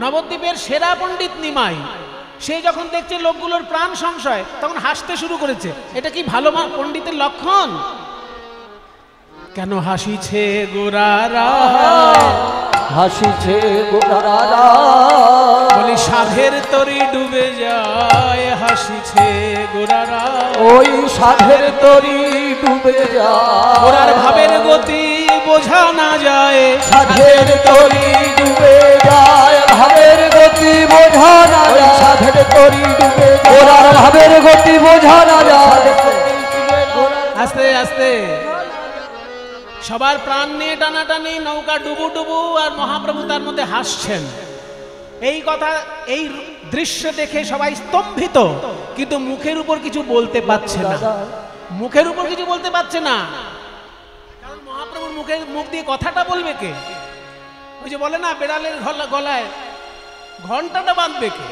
নবদ্বীপের সেরা পণ্ডিত নিমাই। সে যখন দেখছে লোকগুলোর প্রাণ সংশয় তখন হাসতে শুরু করেছে। এটা কি ভালো পণ্ডিতের লক্ষণ? কেন হাসিছে গোরারা, হাসিছে গোরারা, বলি সাধের তরি ডুবে যায়, হাসিছে গোরারা, ওই সাধের তরি ডুবে যায়, গোরার ভাবের গতি বোঝা না যায়, সাধের তরি ডুবে যায়, ভাবের গতি বোঝা না যায়, সাধের তরি ডুবে যায়, গোরার ভাবের গতি বোঝা না যায়। আস্তে আস্তে সবার প্রাণ নিয়ে টানাটানি, নৌকা ডুবু ডুবু, আর মহাপ্রভু তার মধ্যে হাসছেন। এই কথা, এই দৃশ্য দেখে সবাই স্তম্ভিত, কিন্তু মুখের উপর কিছু বলতে পারছে না, মুখের উপর কিছু বলতে পারছে না। কারণ মহাপ্রভুর মুখ দিয়ে কথাটা বলবে কে? ওই যে বলে না, বেড়ালের গলায় ঘন্টাটা বাঁধবে কে?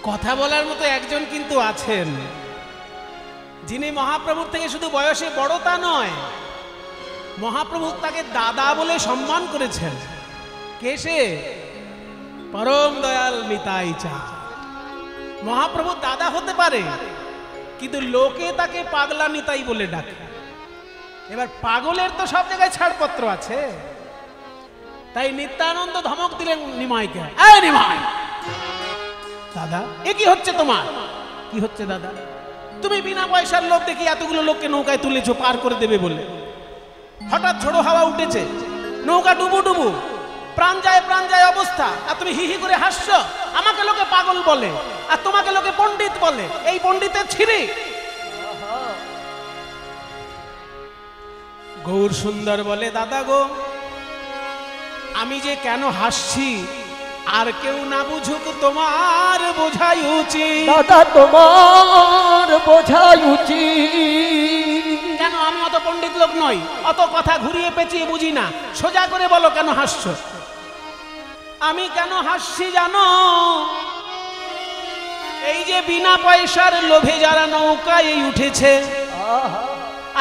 কথা বলার মতো একজন কিন্তু আছেন, যিনি মহাপ্রভুর থেকে শুধু বয়সে বড় তা নয়, মহাপ্রভু তাকে দাদা বলে সম্মান করেছেন। কে সে? পরম দয়াল নিতাই চাঁদ। মহাপ্রভু দাদা হতে পারে, কিন্তু লোকে তাকে পাগলা নিতাই বলে ডাকে। এবার পাগলের তো সব জায়গায় ছাড়পত্র আছে, তাই নিত্যানন্দ ধমক দিলেন নিমাইকে, এই নিমাই, দাদা এ কি হচ্ছে তোমার? কি হচ্ছে দাদা? তুমি বিনা পয়সার লোক দেখি এতগুলো লোককে নৌকায় তুলেছো পার করে দেবে বলে, হঠাৎ ঝোড়ো হাওয়া উঠেছে, নৌকা ডুবু ডুবু, প্রাণ যায় অবস্থা, আর তুমি হি হি করে হাসছো। আমাকে লোকে পাগল বলে, আর তোমাকে লোকে পণ্ডিত বলে। এই পণ্ডিতের ছিরি। গৌর সুন্দর বলে, দাদা গো, আমি যে কেন হাসছি আর কেউ না বুঝুক, তোমার বোঝাই উচিত। দাদা তোমার বোঝাই উচিত। কেন? আমি অত পণ্ডিত লোক নই, অত কথা ঘুরিয়ে পেঁচিয়ে বুঝি না। সোজা করে বলো কেন হাসছো? আমি কেন হাসছি জানো? এই যে বিনা পয়সার লোভে যারা নৌকায় উঠেছে,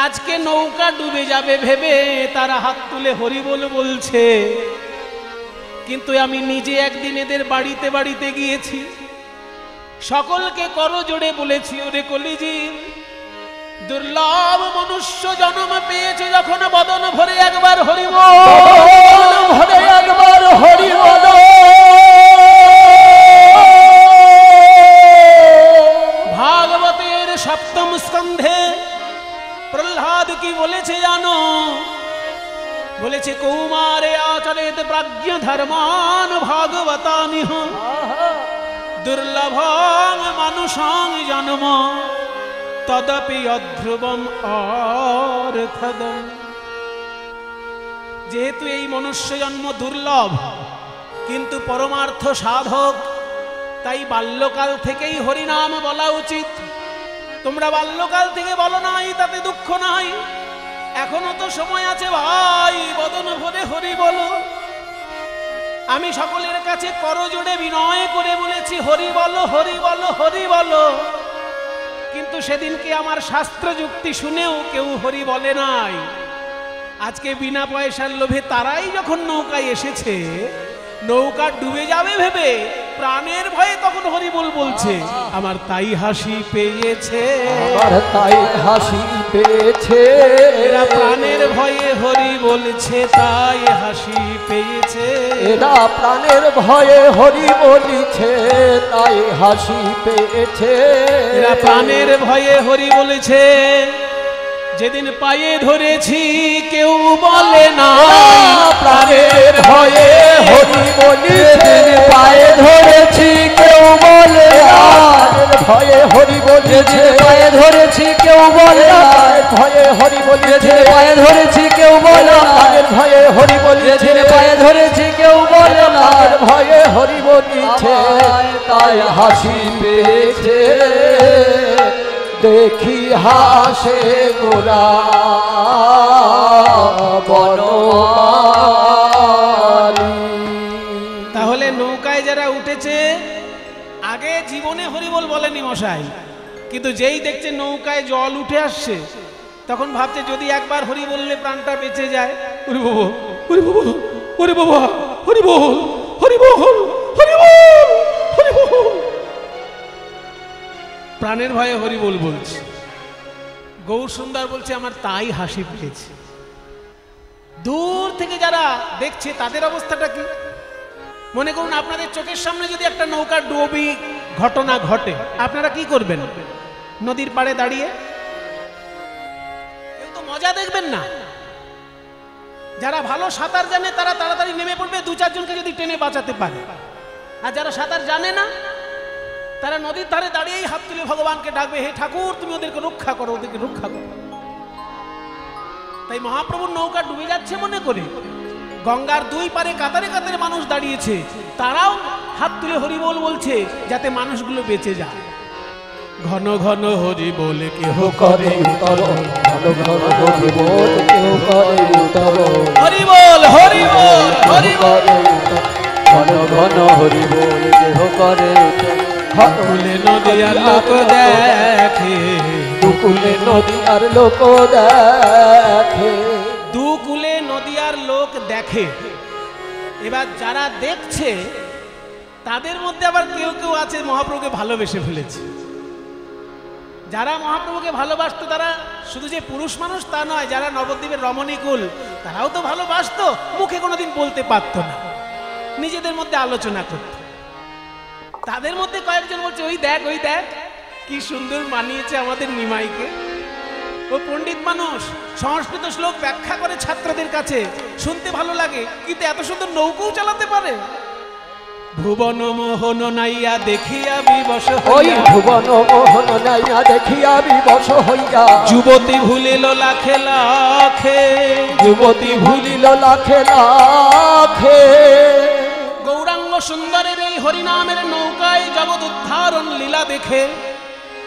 আজকে নৌকা ডুবে যাবে ভেবে তারা হাত তুলে হরিবোল বলছে, কিন্তু আমি নিজে একদিন এদের বাড়িতে বাড়িতে গিয়েছি, সকলকে করজোড়ে বলেছি, ওরে কলিজীব, দুর্লভ মনুষ্য জন্ম পেয়েছে যখন বদন ভরে একবার হরিবোল, ভরে একবার হরিবোল। ভাগবতের সপ্তম স্কন্ধে প্রহ্লাদ কি বলেছে জানো? বলেছে, কৌমারে আচরেত প্রাজ্ঞ ধর্মান ভাগবতানিহ দুর্লভং মানুষং জন্ম তদপি অধ্রুবম অর্থদম। যেহেতু এই মনুষ্য জন্ম দুর্লভ কিন্তু পরমার্থ সাধক, তাই বাল্যকাল থেকেই হরিনাম বলা উচিত। তোমরা বাল্যকাল থেকে বলো নাই, তাতে দুঃখ নাই, এখনো তো সময় আছে ভাই, বদন ভরে হরি বলো। আমি সকলের কাছে করজোড়ে বিনয় করে বলেছি, হরি বলো, হরি বলো, হরি বলো। কিন্তু সেদিনকে আমার শাস্ত্র যুক্তি শুনেও কেউ হরি বলে নাই। আজকে বিনা পয়সার লোভে তারাই যখন নৌকায় এসেছে, নৌকা ডুবে যাবে ভেবে প্রাণের ভয়ে তখন হরিবোল বলছে। আমার তাই হাসি পেয়েছে, আমার তাই হাসি পেয়েছে। এরা প্রাণের ভয়ে হরি বলছে, তাই হাসি পেয়েছে। এরা প্রাণের ভয়ে হরি বলিছে, তাই হাসি পেয়েছে। এরা প্রাণের ভয়ে হরি বলেছে। যেদিন পায়ে ধরেছি কেউ বলে না, প্রাণের ভয়ে হরি বলিছে। পায়ে ধরেছি কেউ বলে না, ভয়ে হরি বলিছে। পায়ে ধরেছি কেউ বলে না, ভয়ে হরি বলিছে। পায়ে ধরেছি কেউ বলে না, ভয়ে হরি বলিছে। পায়ে ধরেছি কেউ বলে না, ভয়ে হরি বলিছে। তাই হাসি পেয়েছে, দেখি হাসে গোরা বনমালী। তাহলে নৌকায় যারা উঠেছে আগে জীবনে হরিবোল বলেনি মশাই, কিন্তু যেই দেখছে নৌকায় জল উঠে আসছে তখন ভাবছে যদি একবার হরি বললে প্রাণটা বেঁচে যায়। হরি বাবা, হরি বাবা, হরি বাবা, হরি বল, হরি বল, হরি বল, হরি বল। প্রাণের ভয়ে হরি বল বলছে। গৌর সুন্দর বলছে, আমার তাই হাসি পেয়েছে। দূর থেকে যারা দেখছে তাদের অবস্থাটা কি? মনে করুন আপনাদের চোখের সামনে যদি একটা নৌকা ডুবি ঘটনা ঘটে, আপনারা কি করবেন? নদীর পাড়ে দাঁড়িয়ে কেউ তো মজা দেখবেন না। যারা ভালো সাঁতার জানে তারা তাড়াতাড়ি নেমে পড়বে, দু চারজনকে যদি টেনে বাঁচাতে পারে। আর যারা সাঁতার জানে না তারা নদীর ধারে দাঁড়িয়েই হাত তুলে ভগবানকে ডাকবে, হে ঠাকুর তুমি ওদেরকে রক্ষা করো, ওদেরকে রক্ষা করো। তাই মহাপ্রভুর নৌকা ডুবে যাচ্ছে মনে করে গঙ্গার দুই পারে কাতারে কাতারে মানুষ দাঁড়িয়েছে, তারাও হাত তুলে হরি বল বলছে যাতে মানুষগুলো বেঁচে যায়। ঘন ঘন হরি বলে কেহ করে উত্তরণ, ঘন ঘন হরি বল কেহ করে উত্তরণ, হরি বল হরি বল হরি বল। ঘন ঘন হরি বল কেহ করে দুকুলে নদী আর লোক দেখে, দুকুলে নদী আর লোক দেখে, দুকুলে নদী আর লোক দেখে। এবার যারা দেখছে তাদের মধ্যে আবার কেউ কেউ আছে মহাপ্রভুকে ভালোবেসে ফেলেছে। যারা মহাপ্রভুকে ভালোবাসতো তারা শুধু যে পুরুষ মানুষ তা নয়, যারা নবদ্বীপের রমণীকুল তারাও তো ভালোবাসতো, মুখে কোনোদিন বলতে পারতো না, নিজেদের মধ্যে আলোচনা করত। তাদের মধ্যে কয়েকজন বলছে ওই দেখ কি সুন্দর মানিয়েছে আমাদের নিমাইকে। ও পণ্ডিত মানুষ, সংস্কৃত শ্লোক ব্যাখ্যা করে ছাত্রদের কাছে, শুনতে ভালো লাগে, কিন্তু এত সুন্দর নৌকোও চালাতে পারে। ভুবন মোহন নাইয়া দেখিয়া বিবশ ওই ভুবন মোহন নাইয়া দেখিয়া বিবশ হইয়া, যুবতী ভুলিল লাখে লাখে, যুবতী ভুলিল লাখে লাখে। গৌরাঙ্গ সুন্দরের এই হরিনামের নৌকায় জগৎ উদ্ধারণ লীলা দেখে,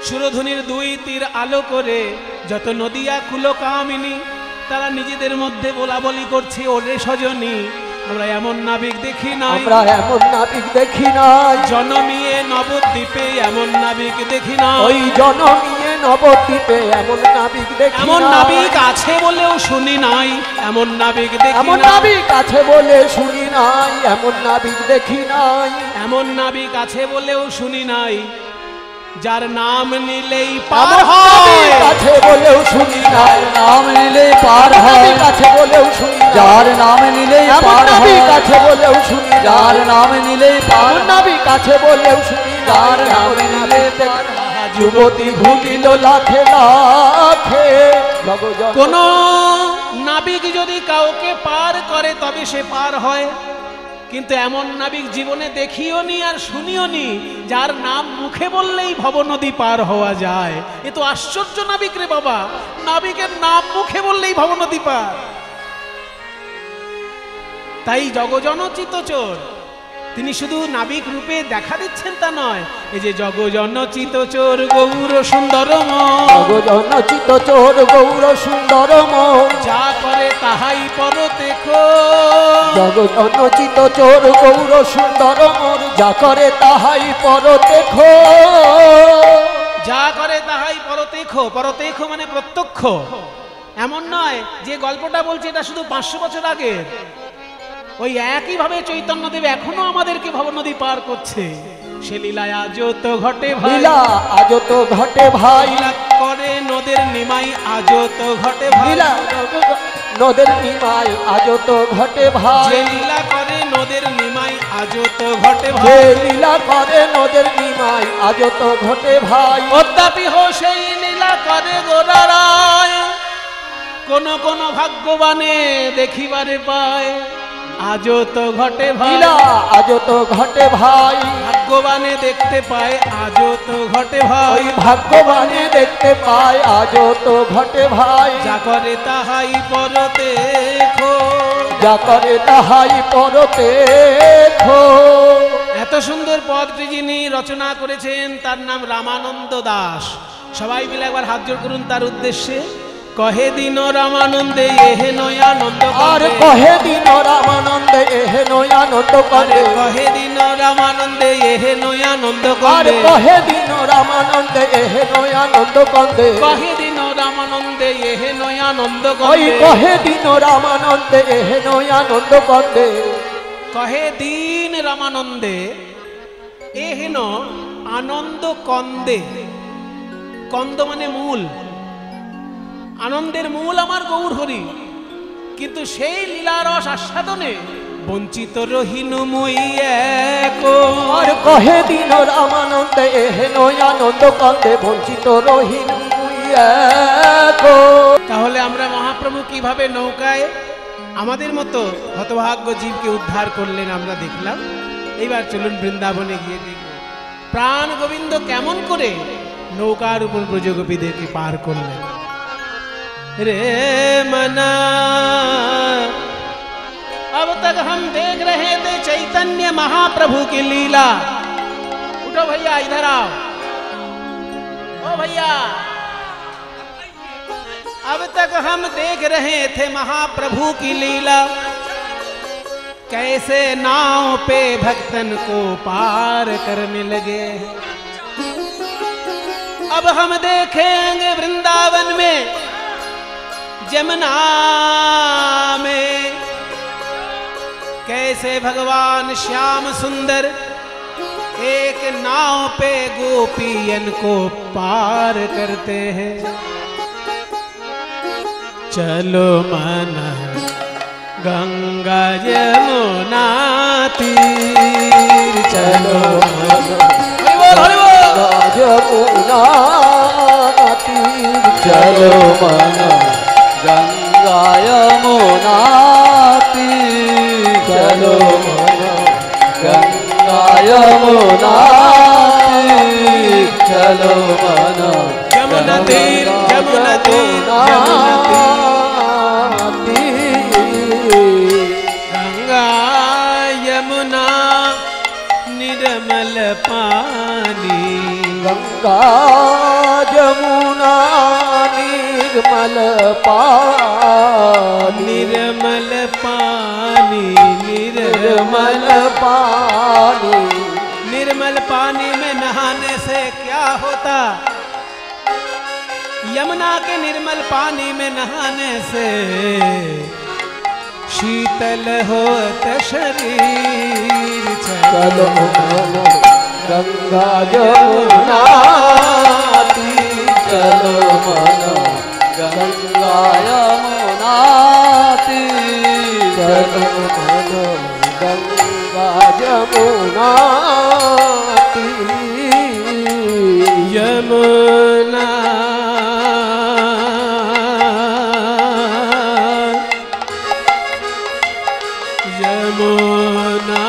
সুরধুনির দুই তীর আলো করে যত নদিয়া কুলকামিনী, তারা নিজেদের মধ্যে বলা বলি করছে ওরে সজনী আমরা এমন নাবিক দেখি নাই, আমরা এমন নাবিক দেখি নাই, জনমিয়ে নবদ্বীপে এমন নাবিক দেখি না, ওই জনমিয়ে নবদ্বীপে এমন নাবিক দেখি নাই, এমন নাবিক আছে বলেও শুনি নাই, এমন নাবিক দেখি এমন না, নাবিক আছে বলে শুনি নাই, এমন নাবিক দেখি নাই, এমন নাবিক আছে বলেও শুনি নাই, যার নাম নিলেই পার এমন হয়, নাবিক আছে বলেও শুনি নাই, নাম নিলেই পার হয়, আছে বলেও শুনি নাই, যার নাম নিলেই পার হয়, নাবিক আছে বলেও শুনি, যার নাম নিলেই পার, নাবিক আছে বলেও শুনি, যার নাম নিলেই পার হয়। যুবতী ভুলিল লাখে লাখে, কোন নাবিক যদি কাউকে পার করে তবে সে পার হয়, কিন্তু এমন নাবিক জীবনে দেখিও নি আর শুনিও নি যার নাম মুখে বললেই ভবনদী পার হওয়া যায়। এ তো আশ্চর্য নাবিক রে বাবা, নাবিকের নাম মুখে বললেই ভবনদী পার। তাই জগজন চিতচোর তিনি শুধু নাবিক রূপে দেখা দিচ্ছেন তা নয়, এই যে জগজন চিতচোর গৌর সুন্দরম, জগজন চিতচোর গৌর সুন্দরম, যা করে তাহাই পর দেখো, জগজন চিতচোর গৌর সুন্দরম, যা করে তাহাই পর দেখো, যা করে তাহাই পরতেখো। পরতেখো মানে প্রত্যক্ষ। এমন নয় যে গল্পটা বলছে এটা শুধু 500 বছর আগে, ওই একইভাবে চৈতন্যদেব এখনো আমাদেরকে ভবনদী পার করছে। সে লীলায় আজও তো ঘটে ভাই, লীলা আজও তো ঘটে ভাই, লীলা করে নদের নিমাই আজও তো ঘটে ভাই, লীলা নদের নিমাই আজও তো ঘটে ভাই, যে লীলা করে নদের নিমাই আজও তো ঘটে যে ভাই, লীলা করে নদের নিমাই আজও তো ঘটে ভাই, অদ্যাপি হো সেই লীলা করে গোরারায়, কোন কোন ভাগ্যবানে দেখিবারে পায় আজও তো ঘটে ভাই, লীলা আজও তো ঘটে ভাই, ভাগ্যবানে দেখতে পায় আজও তো ঘটে ভাই, ওই ভাগ্যবানে দেখতে পায় আজও তো ঘটে ভাই, যা করে তাহাই পরতেখো, যা করে তাহাই পর দেখো। এত সুন্দর পদটি যিনি রচনা করেছেন তার নাম রামানন্দ দাস। সবাই মিলে একবার হাত জোড় করুন তার উদ্দেশ্যে। কহে দিন রামানন্দে এহে নয়ানন্দ, আর কহে দিন রামানন্দে এহে নয়ানন্দ করে, কহে দিন রামানন্দে এহে নয়ানন্দ, আর কহে দিন রামানন্দে এহে নয়ানন্দ কন্দে, কহে দিন রামানন্দে এহে নয়ানন্দ, ওই কহে দিন রামানন্দে এহে নয়ানন্দ কন্দে, কহে দিন রামানন্দে এহেন আনন্দ কন্দে। কন্দ মানে মূল, আনন্দের মূল আমার গৌর হরি, কিন্তু সেই লীলারস আস্বাদনে বঞ্চিত রহিনু মই একো। আর কহে দিন রামানন্দে এহে নয়ানন্দ কন্দে, বঞ্চিত রহিন মুই একো। তাহলে আমরা মহাপ্রভু কিভাবে নৌকায় আমাদের মতো হতভাগ্য জীবকে উদ্ধার করলেন আমরা দেখলাম। এইবার চলুন বৃন্দাবনে গিয়ে দেখব প্রাণ গোবিন্দ কেমন করে নৌকার উপর ব্রজগোপীদেরকে পার করলেন। রে মনা अब तक हम देख रहे थे चैतन्य महाप्रभु की लीला। उठो भैया, इधर आओ। ओ भैया, अब तक हम देख रहे थे महाप्रभु की लीला, कैसे नाव पे भक्तन को पार करने लगे। अब हम देखेंगे वृंदावन में, जमुना में, कैसे भगवान श्याम सुंदर एक नाव पे गोपियन को पार करते हैं। चलो मन गंगा यमुना तीर, चलो गंगा यमुना तीर, चलो मन गंगा यमुना तीर, चलो मन गंगा यमुना तीर, चलो मन यमुना तीर, यमुना तीर, यमुना तीर, गंगा यमुना निर्मल पानी, गंगा यमुना निर्मल पानी, निर्मल पानी, निर्मल पानी, निर्मल पानी में नहाने से क्या होता? यमुना के निर्मल पानी में नहाने से शीतल होता शरीर। चलो गंगा यमुना तीर, चलो मन गंगा यमुना तीर, चलो मन गंगा यमुना तीर, यमुना यमुना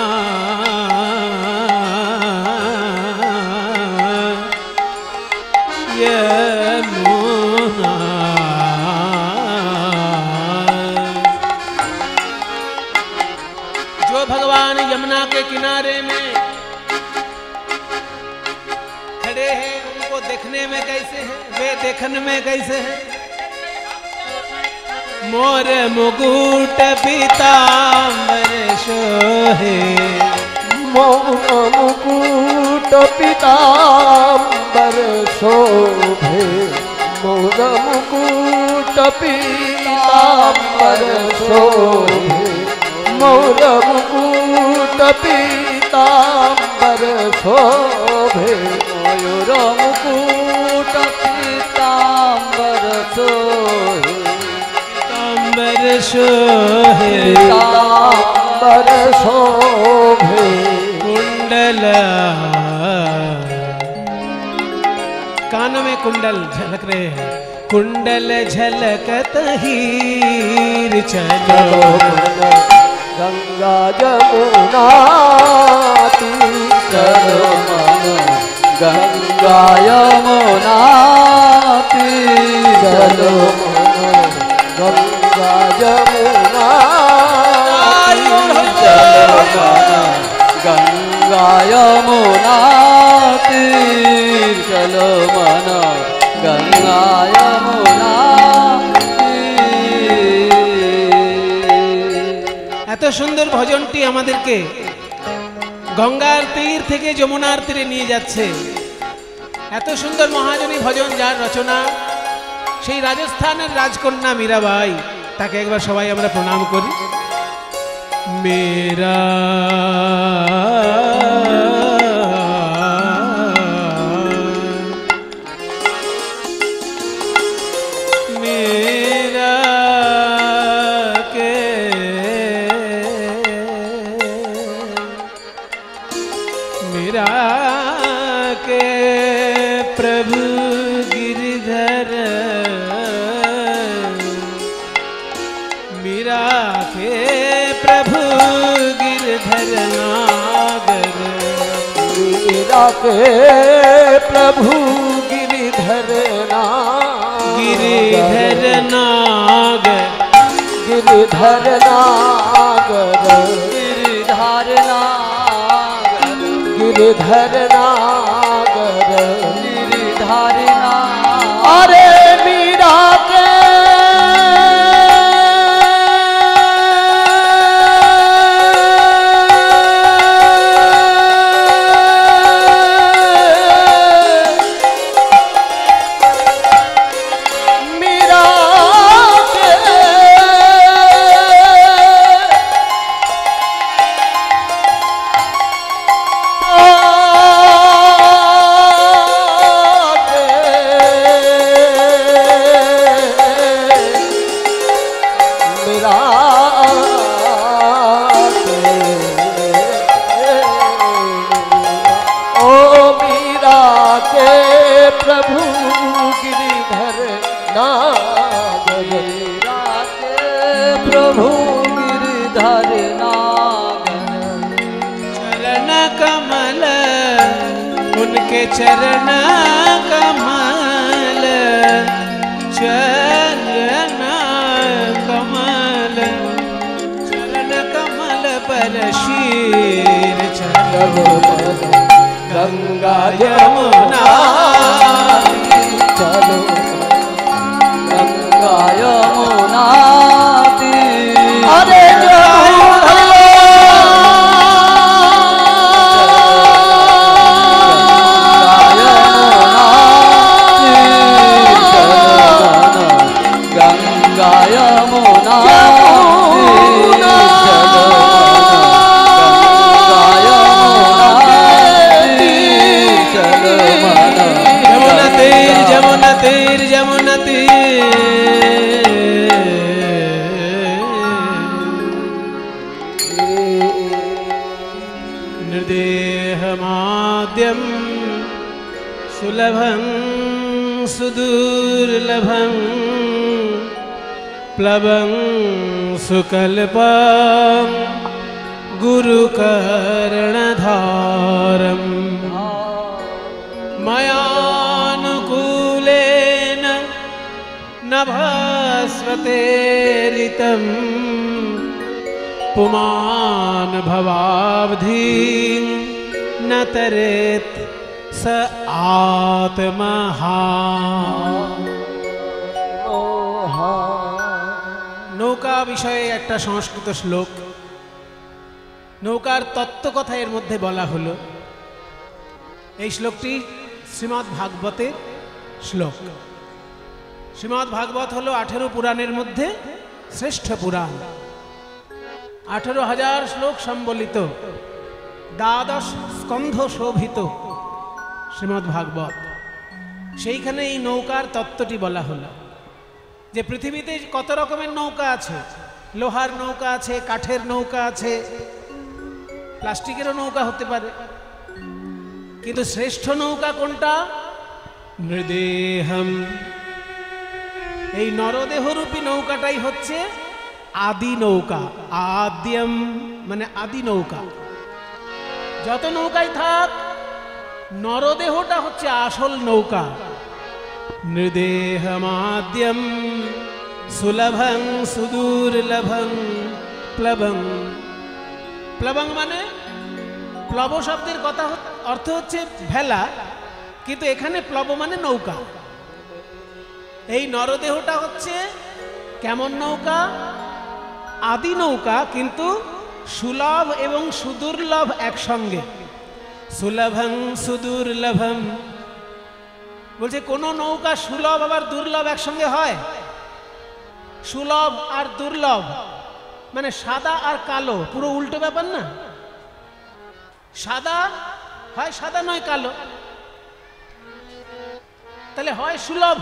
यमुना। जो भगवान यमुना के किनारे में खड़े हैं, उनको देखने में कैसे हैं? वे देखने में कैसे हैं? मोर मुकुट पीतांबर शोहे, मोर मुकुट पीतांबर शोभे, मोर मुकुट पीतांबर शोभे, मोर मुकुट पीतांबर शोभे, मयूर मुकुट पीतांबर शोभे, पीतांबर शोहे, पीतांबर शोभे, कुंडल कानों में कुंडल झलक रहे हैं, कुंडल झलकत हीर। चलो गंगा यमुना तीर, चलो मन गंगा यमुना तीर, चलो मन गंगा यमुना तीर, चलो मन गंगा यमुना तीर, चलो मन गंगा यमुना तीर। এত সুন্দর ভজনটি আমাদেরকে গঙ্গার তীর থেকে যমুনার তীরে নিয়ে যাচ্ছে। এত সুন্দর মহাজনী ভজন যার রচনা, সেই রাজস্থানের রাজকন্যা মীরাবাই, তাকে একবার সবাই আমরা প্রণাম করি। মেরা के प्रभु गिरिधर नाग, गिरिधर नाग, गिरिधर नाग, गिरधर नागर गिरधर नागर गिरधर नागर अरे मीरा के प्रभु गिरधर नागर प्रभु गिरधर नागर चरण कमल उनके चरण कमल चरण कमल चरण कमल पर शीर चरण गंगा यमुना चलो गंगा यमुना अरे गंगा यमुना जमुना तीर जमुना तीर निर्देहमाद्यं सुलभं सुदुर्लभं प्लवं सुकल्पं गुरुकर्णधारम् मयानुकूलेन न भास्वतेरितं पुमान् भवाब्धिं न तरेत् स आत्महा নৌকা বিষয়ে একটা সংস্কৃত শ্লোক নৌকার তত্ত্বকথা এর মধ্যে বলা হলো এই শ্লোকটি শ্রীমদ্ ভাগবতের শ্লোক শ্রীমদ্ ভাগবত হলো 18 পুরাণের মধ্যে শ্রেষ্ঠ পুরাণ 18,000 শ্লোক সম্বলিত দ্বাদশ স্কন্ধ শোভিত শ্রীমদ্ ভাগবত সেইখানে এই নৌকার তত্ত্বটি বলা হলো যে পৃথিবীতে কত রকমের নৌকা আছে লোহার নৌকা আছে কাঠের নৌকা আছে প্লাস্টিকেরও নৌকা হতে পারে কিন্তু শ্রেষ্ঠ নৌকা কোনটা নৃদেহম এই নরদেহরূপী নৌকাটাই হচ্ছে আদি নৌকা আদ্যম মানে আদি নৌকা যত নৌকাই থাক নরদেহটা হচ্ছে আসল নৌকা নৃদেহমাদ্যম সুলভং সুদুর্লভং প্লবং প্লবং মানে প্লব শব্দের কথা অর্থ হচ্ছে ভেলা কিন্তু এখানে প্লব মানে নৌকা এই নরদেহটা হচ্ছে কেমন নৌকা আদি নৌকা কিন্তু সুলভ এবং সুদুর্লভ একসঙ্গে সুলভং সুদুর্লভম বলছে কোন নৌকা সুলভ আবার দুর্লভ একসঙ্গে হয় সুলভ আর দুর্লভ মানে সাদা আর কালো পুরো উল্টো ব্যাপার না সাদা হয় সাদা নয় কালো তাহলে হয় সুলভ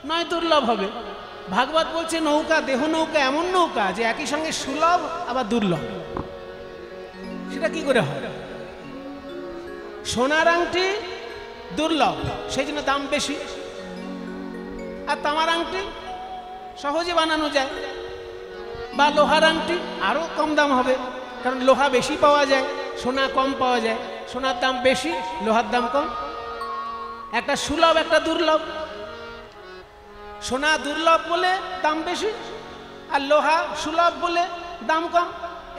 নয় দুর্লভ হবে ভাগবত বলছে নৌকা দেহ নৌকা এমন নৌকা যে একই সঙ্গে সুলভ আবার দুর্লভ সেটা কি করে হয় সোনার আংটি দুর্লভ সেই জন্য দাম বেশি আর তামার আংটি সহজে বানানো যায় বা লোহার আংটি আরো কম দাম হবে কারণ লোহা বেশি পাওয়া যায় সোনা কম পাওয়া যায় সোনার দাম বেশি লোহার দাম কম একটা সুলভ একটা দুর্লভ সোনা দুর্লভ বলে দাম বেশি আর লোহা সুলভ বলে দাম কম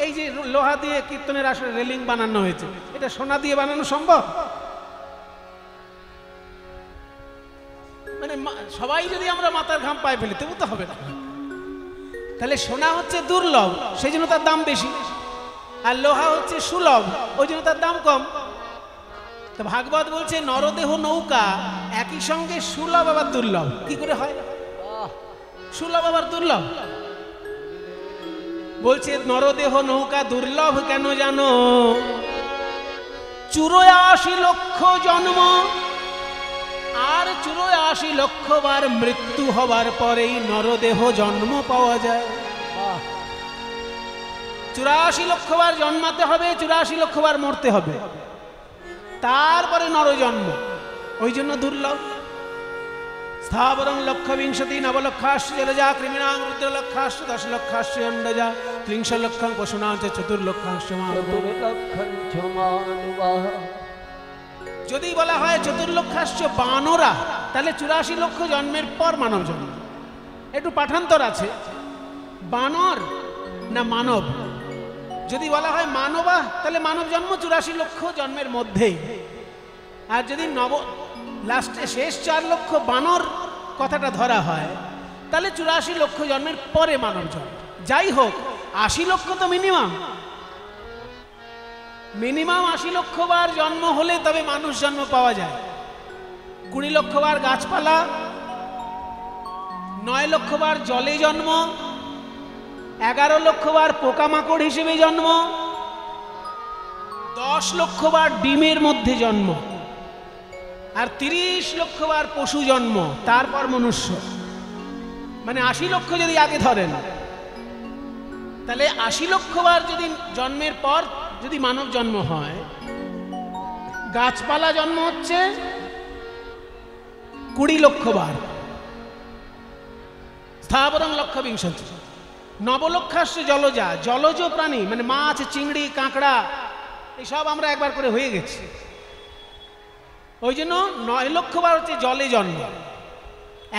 এই যে লোহা দিয়ে কীর্তনের আসলে রেলিং বানানো হয়েছে, এটা সোনা দিয়ে বানানো সম্ভব? মানে সবাই যদি আমরা মাথার ঘাম পায়ে ফেলি তবু তো হবে না। তাহলে সোনা হচ্ছে দুর্লভ, সেই জন্য তার দাম বেশি, আর লোহা হচ্ছে সুলভ, ওই জন্য তার দাম কম। তো ভাগবত বলছে নরদেহ নৌকা একই সঙ্গে সুলভ আবার দুর্লভ। কি করে হয় সুলভ আবার দুর্লভ? বলছে নরদেহ নৌকা দুর্লভ কেন জানো? 84 লক্ষ জন্ম আর 84 লক্ষ বার মৃত্যু হবার পরেই নরদেহ জন্ম পাওয়া যায়। 84 লক্ষ বার জন্মাতে হবে, 84 লক্ষ বার মরতে হবে, তারপরে নরজন্ম, ওই জন্য দুর্লভ। স্থাবরং লক্ষ বিংশতি নবলক্ষাশ্চ জলজা কৃমিণাং রুদ্রলক্ষাশ্চ দশলক্ষাশ্চ অন্ডজা ত্রিংশ লক্ষং পশুনাং চ চতুর্লক্ষাশ্চ মানবাঃ। যদি বলা হয় চতুর্লক্ষাশ্চ বানরা, তাহলে 84 লক্ষ জন্মের পর মানব জন্ম। একটু পাঠান্তর আছে, বানর না মানব। যদি বলা হয় মানবা, তাহলে মানব জন্ম 84 লক্ষ জন্মের মধ্যেই। আর যদি লাস্টে শেষ 4 লক্ষ বানর কথাটা ধরা হয়, তাহলে 84 লক্ষ জন্মের পরে মানব জন্ম। যাই হোক, 80 লক্ষ তো মিনিমাম 80 লক্ষ বার জন্ম হলে তবে মানুষ জন্ম পাওয়া যায়। 20 লক্ষ বার গাছপালা, 9 লক্ষ বার জলে জন্ম, 11 লক্ষ বার পোকামাকড় হিসেবে জন্ম, 10 লক্ষ বার ডিমের মধ্যে জন্ম, আর 30 লক্ষ বার পশু জন্ম, তারপর মনুষ্য। মানে 80 লক্ষ যদি আগে ধরেন, তাহলে 80 লক্ষ বার যদি জন্মের পর যদি মানব জন্ম হয়, গাছপালা জন্ম হচ্ছে 20 লক্ষ বার। স্থাবরং লক্ষ বিংশতি নবলক্ষাশ্চ জলজা, জলজ প্রাণী মানে মাছ, চিংড়ি, কাঁকড়া, এসব আমরা একবার করে হয়ে গেছি। ওই জন্য 9 লক্ষ বার হচ্ছে জলে জন্ম,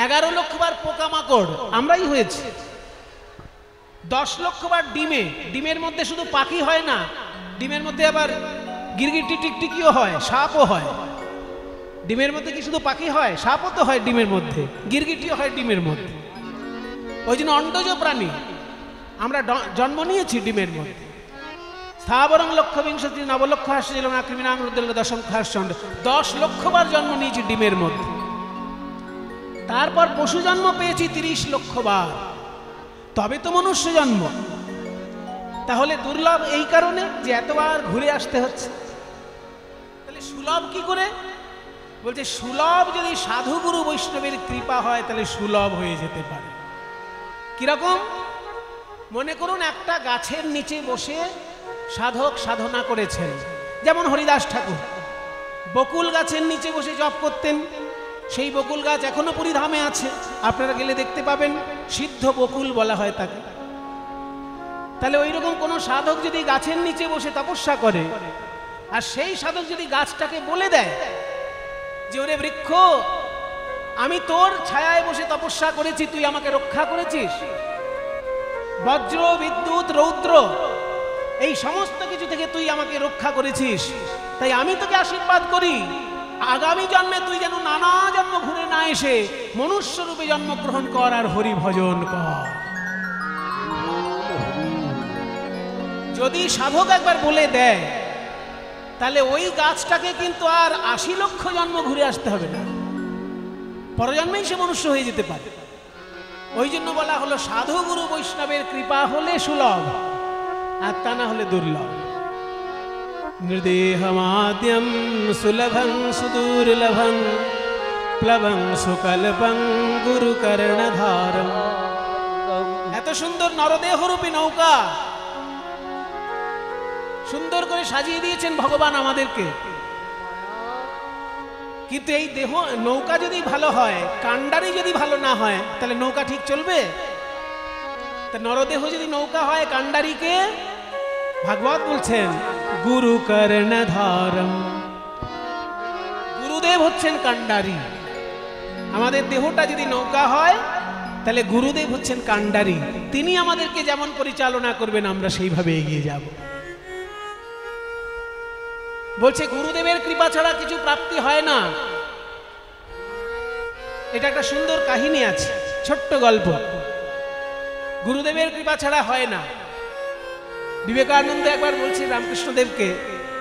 11 লক্ষ বার পোকামাকড় আমরাই হয়েছি, 10 লক্ষ বার ডিমে, ডিমের মধ্যে শুধু পাখি হয় না, ডিমের মধ্যে আবার গিরগিটি টিকটিকিও হয়, সাপও হয়। ডিমের মধ্যে কি শুধু পাখি হয়? সাপও তো হয় ডিমের মধ্যে, গিরগিটিও হয় ডিমের মধ্যে। ওই জন্য অন্ডজ প্রাণী, আমরা জন্ম নিয়েছি ডিমের মধ্যে। স্থাবরং লক্ষ বিংশতি নবলক্ষাশ্চ জলজা কৃমিণাং রুদ্রলক্ষাশ্চ দশলক্ষাশ্চ 10 লক্ষ বার জন্ম নিয়েছি ডিমের মধ্যে। তারপর পশু জন্ম পেয়েছি 30 লক্ষ বার, তবে তো মনুষ্য জন্ম। তাহলে দুর্লভ এই কারণে যে এতবার ঘুরে আসতে হচ্ছে। তাহলে সুলভ কি করে? বলছে সুলভ যদি সাধু গুরু বৈষ্ণবের কৃপা হয় তাহলে সুলভ হয়ে যেতে পারে। কিরকম? মনে করুন একটা গাছের নিচে বসে সাধক সাধনা করেছেন, যেমন হরিদাস ঠাকুর বকুল গাছের নিচে বসে জপ করতেন। সেই বকুল গাছ এখনো পুরীধামে আছে, আপনারা গেলে দেখতে পাবেন, সিদ্ধ বকুল বলা হয় তাকে। তাহলে ওই রকম কোনো সাধক যদি গাছের নিচে বসে তপস্যা করে, আর সেই সাধক যদি গাছটাকে বলে দেয় যে ওরে বৃক্ষ, আমি তোর ছায়ায় বসে তপস্যা করেছি, তুই আমাকে রক্ষা করেছিস, বজ্র বিদ্যুৎ রৌদ্র এই সমস্ত কিছু থেকে তুই আমাকে রক্ষা করেছিস, তাই আমি তোকে আশীর্বাদ করি, আগামী জন্মে তুই যেন নানা জন্ম ঘুরে না এসে মনুষ্য রূপে জন্মগ্রহণ কর আর হরি ভজন কর। যদি সাধক একবার বলে দেয়, তাহলে ওই গাছটাকে কিন্তু আর 80 লক্ষ জন্ম ঘুরে আসতে হবে না, পরজন্মেই সে মনুষ্য হয়ে যেতে পারে। ওই জন্য বলা হলো সাধু গুরু বৈষ্ণবের কৃপা হলে সুলভ, আর তা না হলে দুর্লভ। নির্দেহমাদ্যম সুলভং সুদুর্লভং প্লবং সুকল্পং গুরু কর্ণধারম। এত সুন্দর নরদেহরূপী নৌকা সুন্দর করে সাজিয়ে দিয়েছেন ভগবান আমাদেরকে। কিন্তু এই দেহ নৌকা যদি ভালো হয়, কান্ডারি যদি ভালো না হয়, তাহলে নৌকা ঠিক চলবে? তা নরদেহ যদি নৌকা হয়, কান্ডারিকে ভাগবত বলছেন গুরু কর্ণধারম। গুরুদেব হচ্ছেন কান্ডারি। আমাদের দেহটা যদি নৌকা হয়, তাহলে গুরুদেব হচ্ছেন কাণ্ডারি, তিনি আমাদেরকে যেমন পরিচালনা করবেন আমরা সেইভাবে এগিয়ে যাব। বলছে গুরুদেবের কৃপা ছাড়া কিছু প্রাপ্তি হয় না। এটা একটা সুন্দর কাহিনী আছে, ছোট্ট গল্প। গুরুদেবের কৃপা ছাড়া হয় না। বিবেকানন্দ একবার বলছে রামকৃষ্ণদেবকে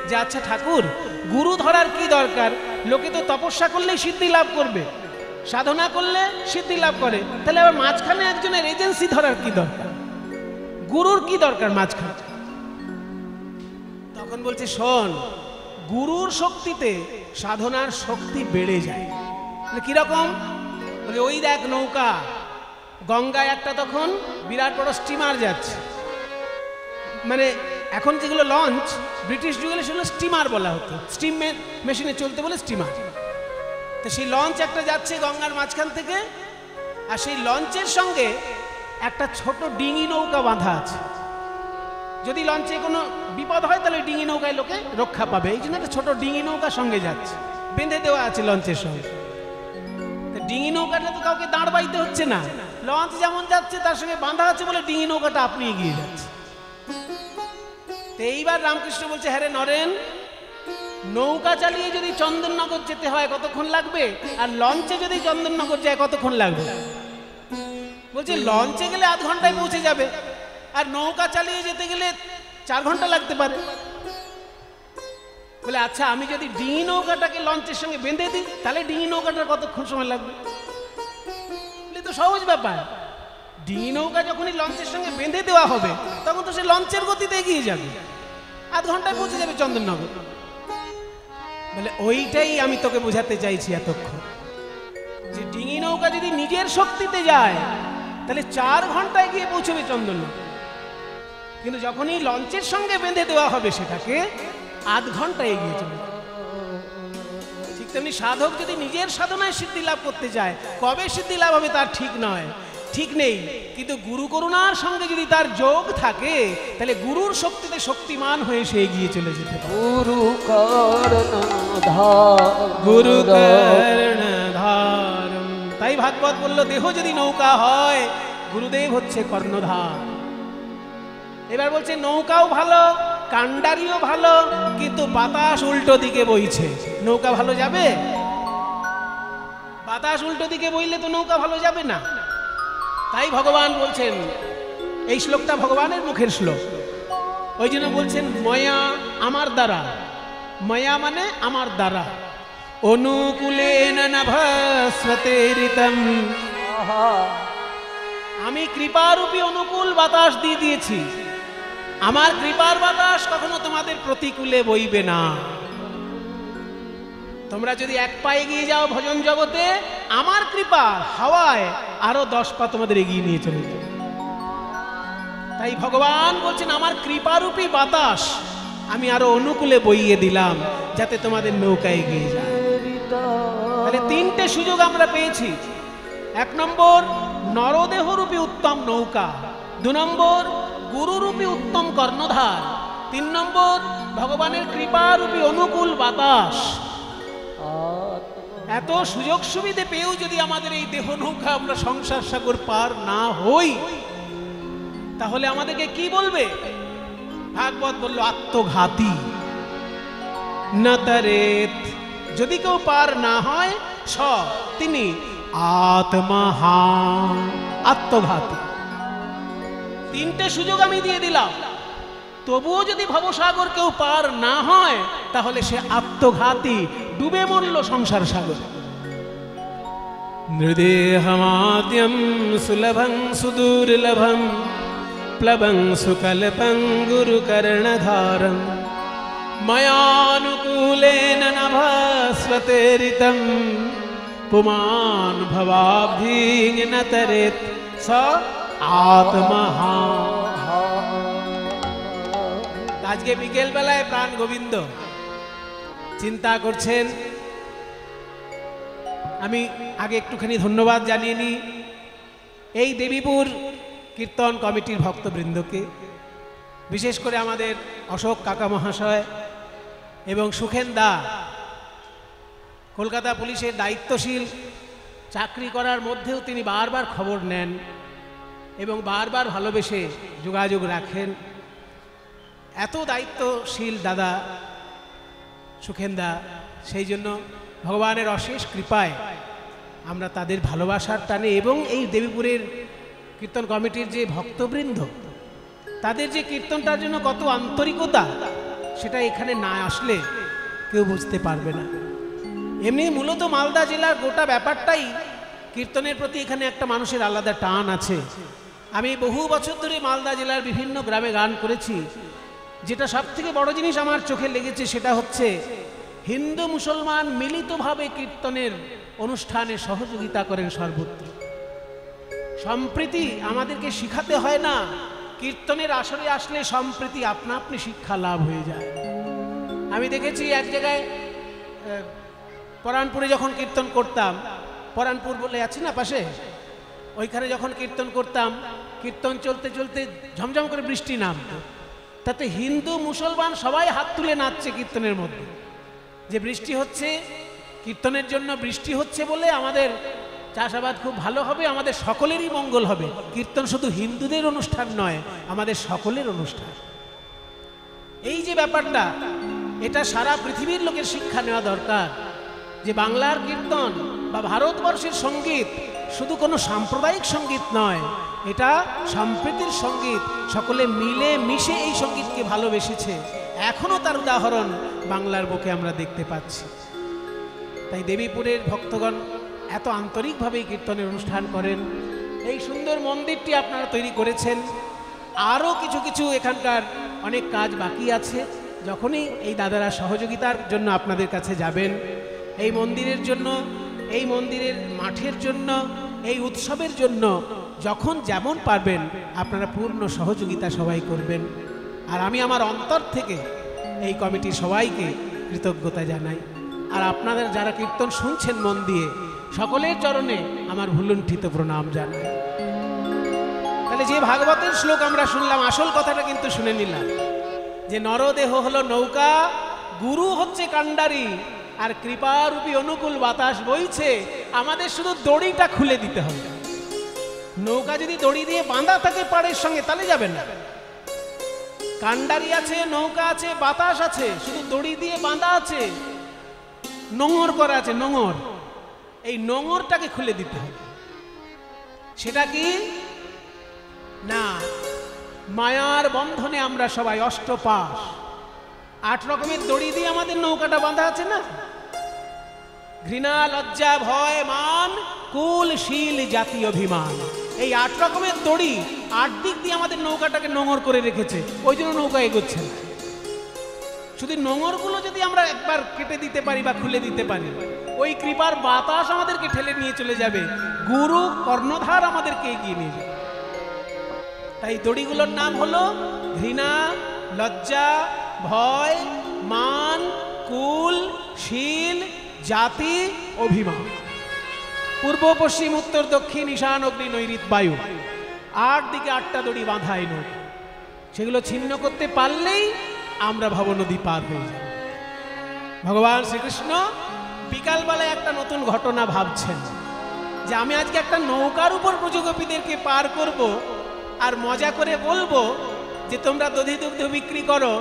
যে আচ্ছা ঠাকুর, গুরু ধরার কি দরকার? লোকে তো তপস্যা করলেই সিদ্ধি লাভ করবে, সাধনা করলে সিদ্ধি লাভ করে, তাহলে আবার মাঝখানে একজনের এজেন্সি ধরার কি দরকার? গুরুর কি দরকার মাঝখানে? তখন বলছে শোন, গুরুর শক্তিতে সাধনার শক্তি বেড়ে যায়। কিরকম? বলে ওই দেখ নৌকা, গঙ্গায় একটা তখন বিরাট বড় স্টিমার যাচ্ছে, মানে এখন যেগুলো লঞ্চ, ব্রিটিশ যুগে সেগুলো স্টিমার বলা হতো, স্টিম মেশিনে চলতে বলে স্টিমার। তো সেই লঞ্চ একটা যাচ্ছে গঙ্গার মাঝখান থেকে, আর সেই লঞ্চের সঙ্গে একটা ছোট ডিঙি নৌকা বাঁধা আছে। যদি লঞ্চে কোনো বিপদ হয় তাহলে ডিঙি নৌকায় লোকে রক্ষা পাবে, এই জন্য একটা ছোট ডিঙি নৌকা সঙ্গে যাচ্ছে, বেঁধে দেওয়া আছে লঞ্চের সঙ্গে। ডিঙি নৌকাটা তো কাউকে দাঁড় বাইতে হচ্ছে না, লঞ্চ যেমন যাচ্ছে তার সঙ্গে বাঁধা আছে বলে ডিঙি নৌকাটা আপনি এগিয়ে যাচ্ছে। তো এইবার রামকৃষ্ণ বলছে, হ্যাঁ রে নরেন, নৌকা চালিয়ে যদি চন্দননগর যেতে হয় কতক্ষণ লাগবে, আর লঞ্চে যদি চন্দননগর যায় কতক্ষণ লাগবে? বলছে লঞ্চে গেলে আধ ঘন্টায় পৌঁছে যাবে, আর নৌকা চালিয়ে যেতে গেলে 4 ঘন্টা লাগতে পারে। বলে আচ্ছা, আমি যদি ডিঙি নৌকাটাকে লঞ্চের সঙ্গে বেঁধে দিই তাহলে ডিঙি নৌকাটার কতক্ষণ সময় লাগবে? বলে তো সহজ ব্যাপার, ডিঙি নৌকা যখনই লঞ্চের সঙ্গে বেঁধে দেওয়া হবে তখন তো সে লঞ্চের গতিতে এগিয়ে যাবে, আধ ঘন্টায় পৌঁছে যাবে চন্দননগর। বলে ওইটাই আমি তোকে বোঝাতে চাইছি এতক্ষণ, যে ডিঙি নৌকা যদি নিজের শক্তিতে যায় তাহলে 4 ঘন্টায় গিয়ে পৌঁছবে চন্দননগর, কিন্তু যখনই লঞ্চের সঙ্গে বেঁধে দেওয়া হবে সেটাকে আধ ঘন্টায় এগিয়ে চলে যাবে। ঠিক তেমনি সাধক যদি নিজের সাধনায় সিদ্ধি লাভ করতে চায়, কবে সিদ্ধি লাভ হবে তার ঠিক নয়, ঠিক নেই, কিন্তু গুরু করুণার সঙ্গে যদি তার যোগ থাকে তাহলে গুরুর শক্তিতে শক্তিমান হয়ে সে এগিয়ে চলে যেতে পারে। গুরু কর্ণধার, তাই ভাগবত বলল দেহ যদি নৌকা হয় গুরুদেব হচ্ছে কর্ণধার। এবার বলছে নৌকাও ভালো, কাণ্ডারিও ভালো, কিন্তু বাতাস উল্টো দিকে বইছে, নৌকা ভালো যাবে? বাতাস উল্টো দিকে বইলে তো নৌকা ভালো যাবে না। তাই ভগবান বলছেন, এই শ্লোকটা ভগবানের মুখের শ্লোক, ওই জন্য বলছেন ময়া আমার দ্বারা, ময়া মানে আমার দ্বারা, অনুকূলেন নভস্বতে ঋতম, আমি কৃপারূপী অনুকূল বাতাস দিয়ে দিয়েছি, আমার কৃপার বাতাস কখনো তোমাদের প্রতিকূলে বইবে না। তোমরা যদি 1 পা এগিয়ে যাও ভজন জগতে, আমার কৃপা হাওয়ায় আরো 10 পা তোমাদের এগিয়ে নিয়ে চলে যাবে। তাই ভগবান বলছেন আমার কৃপারূপী বাতাস আমি আরো অনুকূলে বইয়ে দিলাম যাতে তোমাদের নৌকা এগিয়ে যায়। তাহলে 3টে সুযোগ আমরা পেয়েছি। 1 নম্বর নরদেহরূপী উত্তম নৌকা, 2 নম্বর গুরুরূপী উত্তম কর্ণধার, 3 নম্বর ভগবানের কৃপারূপী অনুকূল বাতাস। এত সুযোগ সুবিধে পেয়েও যদি আমাদের এই দেহ নৌকা আমরা সংসার সাগর পার না হই তাহলে আমাদেরকে কি বলবে? ভাগবত বলল আত্মঘাতী নতরেত, যদি কেউ পার না হয় তিনি আত্মহা, আত্মঘাতী। 3টে সুযোগ আমি দিয়ে দিলাম, তবুও যদি ভবসাগর কেউ পার না হয় তাহলে সে আত্মঘাতী, ডুবে মরল সংসার সাগর। নৃদেহমাদ্যম সুলভং সুদুর্লভম প্লবং সুকল্পং গুরু কর্ণধারম ময়ানুকূলেন নভস্বতে ঋতম পুমান ভবাব্ধিং নতরেত স আত্মহা। আজকে বিকেল বেলায় প্রাণ গোবিন্দ চিন্তা করছেন, আমি আগে একটুখানি ধন্যবাদ জানিয়ে নিই এই দেবীপুর কীর্তন কমিটির ভক্তবৃন্দকে, বিশেষ করে আমাদের অশোক কাকা মহাশয় এবং সুখেন দা, কলকাতা পুলিশের দায়িত্বশীল চাকরি করার মধ্যেও তিনি বারবার খবর নেন এবং বারবার ভালোবেসে যোগাযোগ রাখেন। এত দায়িত্বশীল দাদা সুখেনদা, সেই জন্য ভগবানের অশেষ কৃপায় আমরা তাদের ভালোবাসার টানে এবং এই দেবীপুরের কীর্তন কমিটির যে ভক্তবৃন্দ, তাদের যে কীর্তনটার জন্য কত আন্তরিকতা, সেটা এখানে না আসলে কেউ বুঝতে পারবে না। এমনি মূলত মালদা জেলার গোটা ব্যাপারটাই কীর্তনের প্রতি এখানে একটা মানুষের আলাদা টান আছে। আমি বহু বছর ধরে মালদা জেলার বিভিন্ন গ্রামে গান করেছি। যেটা সব থেকে বড় জিনিস আমার চোখে লেগেছে সেটা হচ্ছে হিন্দু মুসলমান মিলিতভাবে কীর্তনের অনুষ্ঠানে সহযোগিতা করেন সর্বত্র। সম্প্রীতি আমাদেরকে শিখাতে হয় না, কীর্তনের আসরে আসলে সম্প্রীতি আপনা আপনি শিক্ষা লাভ হয়ে যায়। আমি দেখেছি এক জায়গায় পরানপুরে যখন কীর্তন করতাম, পরানপুর বলে আছে না পাশে, ওইখানে যখন কীর্তন করতাম, কীর্তন চলতে চলতে ঝমঝম করে বৃষ্টি নামতো। তাতে হিন্দু মুসলমান সবাই হাত তুলে নাচছে কীর্তনের মধ্যে, যে বৃষ্টি হচ্ছে, কীর্তনের জন্য বৃষ্টি হচ্ছে বলে আমাদের চাষাবাদ খুব ভালো হবে, আমাদের সকলেরই মঙ্গল হবে। কীর্তন শুধু হিন্দুদের অনুষ্ঠান নয়, আমাদের সকলের অনুষ্ঠান। এই যে ব্যাপারটা, এটা সারা পৃথিবীর লোকের শিক্ষা নেওয়া দরকার যে বাংলার কীর্তন বা ভারতবর্ষের সঙ্গীত শুধু কোনো সাম্প্রদায়িক সঙ্গীত নয়, এটা সম্প্রীতির সঙ্গীত। সকলে মিলে মিশে এই সঙ্গীতকে ভালোবেসেছে, এখনও তার উদাহরণ বাংলার বুকে আমরা দেখতে পাচ্ছি। তাই দেবীপুরের ভক্তগণ এত আন্তরিকভাবে কীর্তনের অনুষ্ঠান করেন। এই সুন্দর মন্দিরটি আপনারা তৈরি করেছেন, আরও কিছু কিছু এখানকার অনেক কাজ বাকি আছে। যখনই এই দাদারা সহযোগিতার জন্য আপনাদের কাছে যাবেন, এই মন্দিরের জন্য, এই মন্দিরের মাঠের জন্য, এই উৎসবের জন্য যখন যেমন পারবেন আপনারা পূর্ণ সহযোগিতা সবাই করবেন। আর আমি আমার অন্তর থেকে এই কমিটির সবাইকে কৃতজ্ঞতা জানাই। আর আপনাদের যারা কীর্তন শুনছেন মন দিয়ে, সকলের চরণে আমার ভুলুণ্ঠিত প্রণাম জানাই। তাহলে যে ভাগবতের শ্লোক আমরা শুনলাম, আসল কথাটা কিন্তু শুনে নিলাম যে নরদেহ হলো নৌকা, গুরু হচ্ছে কাণ্ডারি, আর কৃপারূপী অনুকূল বাতাস বইছে, আমাদের শুধু দড়িটা খুলে দিতে হবে। নৌকা যদি দড়ি দিয়ে বাঁধা থাকে পাড়ের সঙ্গে, তাহলে যাবেন না। কাণ্ডারি আছে, নৌকা আছে, বাতাস আছে, শুধু দড়ি দিয়ে বাঁধা আছে, নোঙর করা আছে, নোঙর। এই নোঙরটাকে খুলে দিতে হবে। সেটা কি না, মায়ার বন্ধনে আমরা সবাই অষ্টপাশ, 8 রকমের দড়ি দিয়ে আমাদের নৌকাটা বাঁধা আছে না। ঘৃণা, লজ্জা, ভয়, মান, কুল, শীল, জাতি, অভিমান, এই 8 রকমের দড়ি 8 দিক দিয়ে আমাদের নৌকাটাকে নোঙর করে রেখেছে। ওই জন্য নৌকা এগোচ্ছে না। শুধু নোঙরগুলো যদি আমরা একবার কেটে দিতে পারি বা খুলে দিতে পারি, ওই কৃপার বাতাস আমাদেরকে ঠেলে নিয়ে চলে যাবে, গুরু কর্ণধার আমাদেরকে এগিয়ে নিয়ে যাবে। তাই দড়িগুলোর নাম হলো ঘৃণা, লজ্জা, ভয়, মান, কুল, শীল, জাতি, অভিমান। পূর্ব, পশ্চিম, উত্তর, দক্ষিণ, ঈশান, অগ্নি, নৈঋত, বায়ু, 8 দিকে 8টা দড়ি বাঁধা এই নৌকা। সেগুলো ছিন্ন করতে পারলেই আমরা ভবনদী পার হয়ে যাব। ভগবান শ্রীকৃষ্ণ বিকালবেলায় একটা নতুন ঘটনা ভাবছেন যে আমি আজকে একটা নৌকার উপর ব্রজগোপীদেরকে পার করব, আর মজা করে বলবো যে তোমরা দধি দুগ্ধ বিক্রি করো,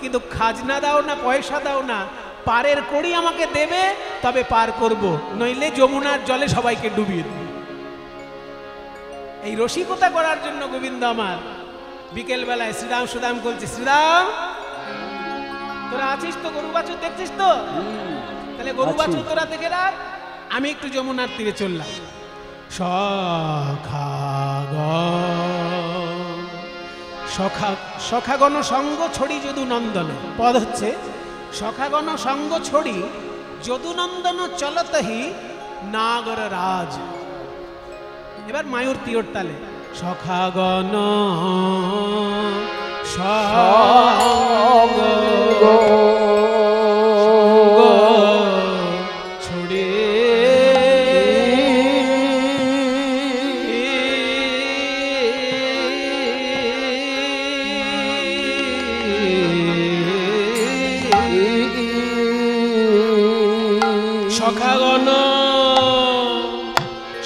কিন্তু খাজনা দাও না, পয়সা দাও না, পারের কড়ি আমাকে দেবে তবে পার করব, নইলে যমুনার জলে সবাইকে ডুবিয়ে দেবে। এই রসিকতা করার জন্য গোবিন্দ আমার বিকেল বেলায় শ্রীরাম সুদাম বলছে, শ্রীরাম তোরা আছিস তো, গরু বাছুর দেখছিস তো, তাহলে গরু বাছুর তোরা দেখে রাখ, আমি একটু যমুনার তীরে চললাম। সখাগণ সঙ্গ ছড়ি যদু নন্দন, পদ হচ্ছে সখাগণ সঙ্গ ছড়ি যদু নন্দন চলতহি নাগর রাজ। এবার মায়ূর তিওর তালে সখাগণ সঙ্গ ছড়ে সখাগণ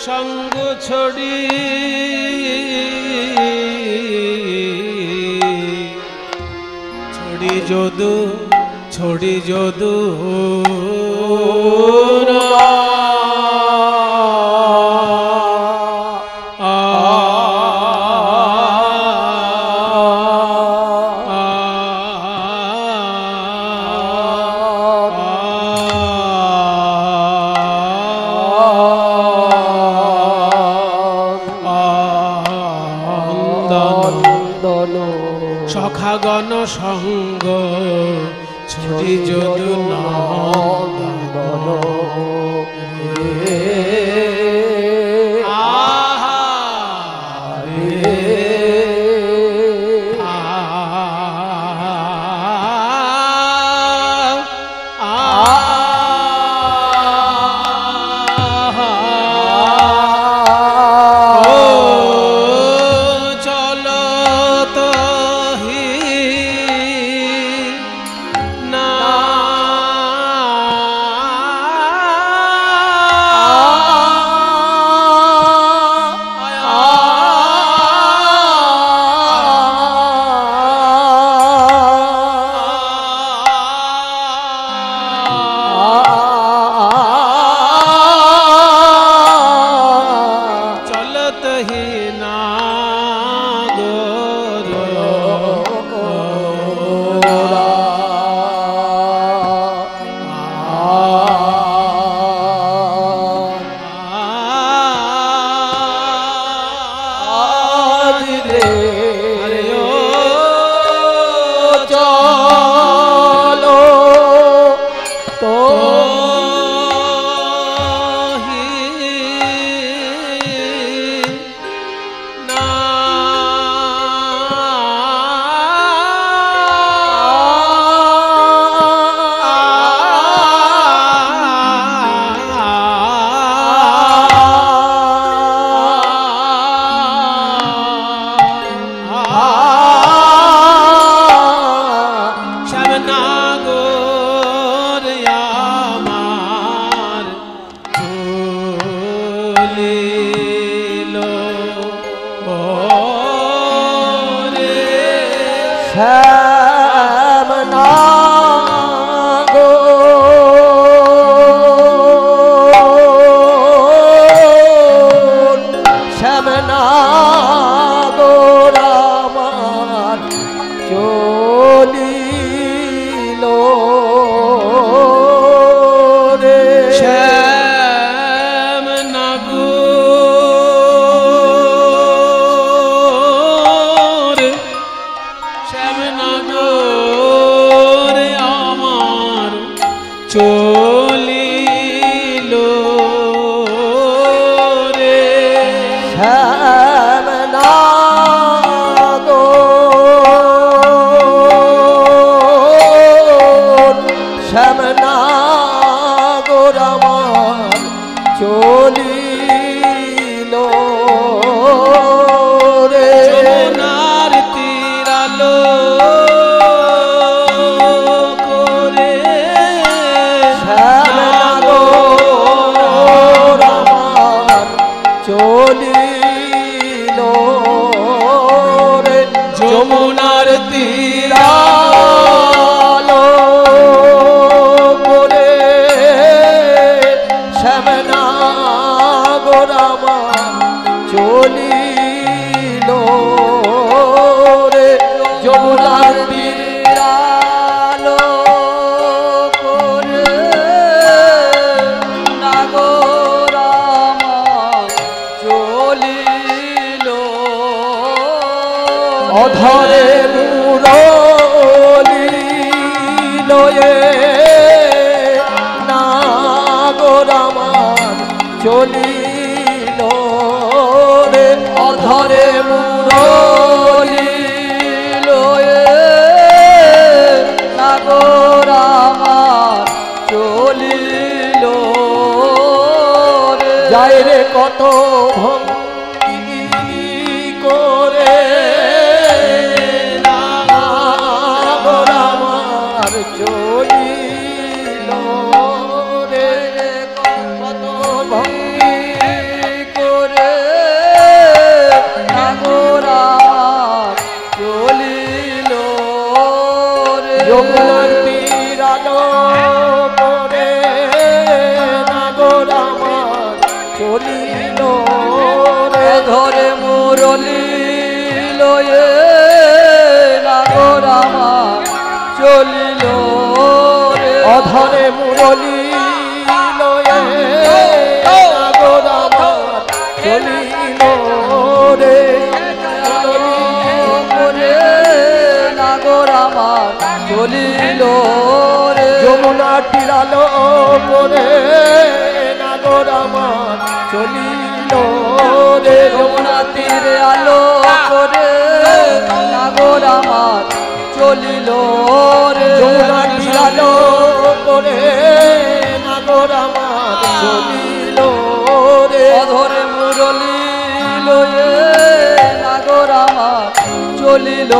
সঙ্গ ছড়ি ছড়ি যদু সখাগণ সঙ্গ ছড়ি যদু নন্দন অধরে মুরলি লয়ে নাগর আমার চলিল রে অধরে মুরলি লয়ে নাগর আমার চলিল রে যায় রে কত ভঙ্গি করে চলিল রে কত ভঙ্গি লয়ে নাগর আমার চলিল রে অধরে মুরলি লয়ে নাগর আমার চলিল রে নাগর আমার চলিল রে যমুনা তীরালো করে নাগর আমার চলিল রে যমুনা তীরে আলো করে নাগর আমার চলিল রে যমুনা তীরালো করে নাগর আমার চলিল রে অধরে মুরলি লয়ে নাগর আমার চলিল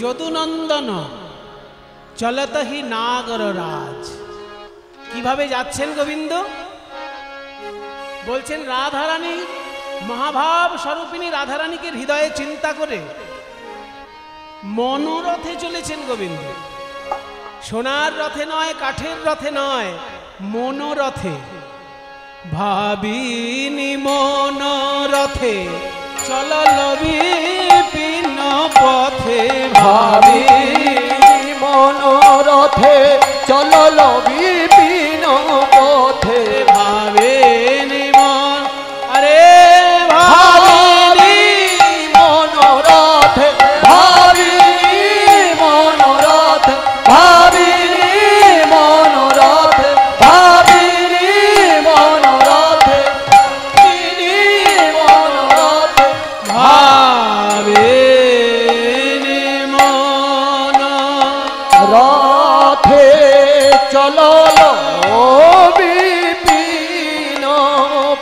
যদুনন্দন চলত হি নাগর রাজ। কিভাবে যাচ্ছেন গোবিন্দ? বলছেন রাধারানী, মহাভাব স্বরূপিণী রাধারানীকে হৃদয়ে চিন্তা করে মনোরথে চলেছেন গোবিন্দ। সোনার রথে নয়, কাঠের রথে নয়, মনোরথে। ভাবিনি মনোরথে চলল বিপিন পথে, ভাবিনি মনোরথে চলল বিপিন পথে, ভাবিনি মন আরে ভাবিনি মনোরথে, ভাবিনি মনোরথে, ভাবিনি মনোরথে, ভাবিনি মনোরথে, ভাবিনি মনোরথে, ভাবিনি মন রথে চলল বিপিন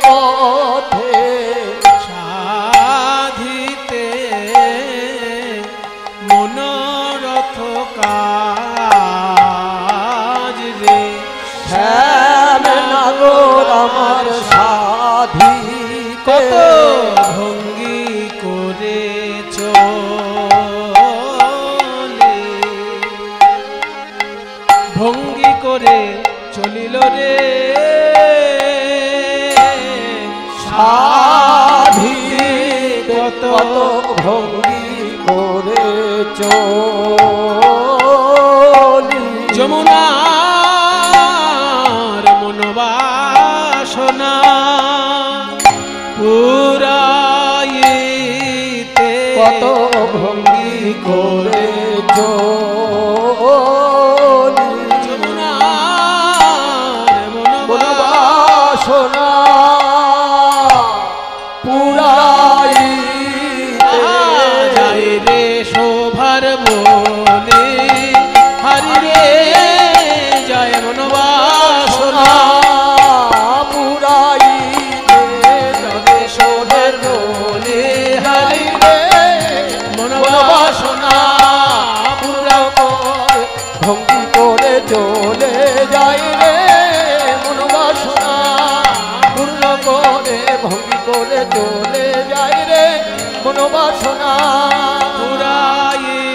পথে, সাধিতে মনোরথ কাজ রে। শ্যাম নাগর আমার সাধি কত ভঙ্গি করে চলে, ভঙ্গি করে চলিল রে সাধি কত ভঙ্গি করে চলি, যমুনার মনোবাসনা পুরাইতে কত ভঙ্গি করে চলি, যমুনার মনোবাসনা পুরাইতে যাই রে শোভার বলে হরি রে জয় মনোবাসনা পুরাইতে যাবে শোভের বলে হরি রে মনোবাসনা পুরা করে ভঙ্গি করে চলে যাই রে মনোবাসনা পূর্ণ করে ভঙ্গি করে চলে যাই রে মনোবাসনা পুরাইতে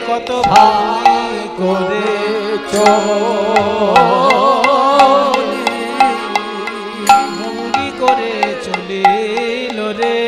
কত কত ভঙ্গি করে ভঙ্গি করে চলিল রে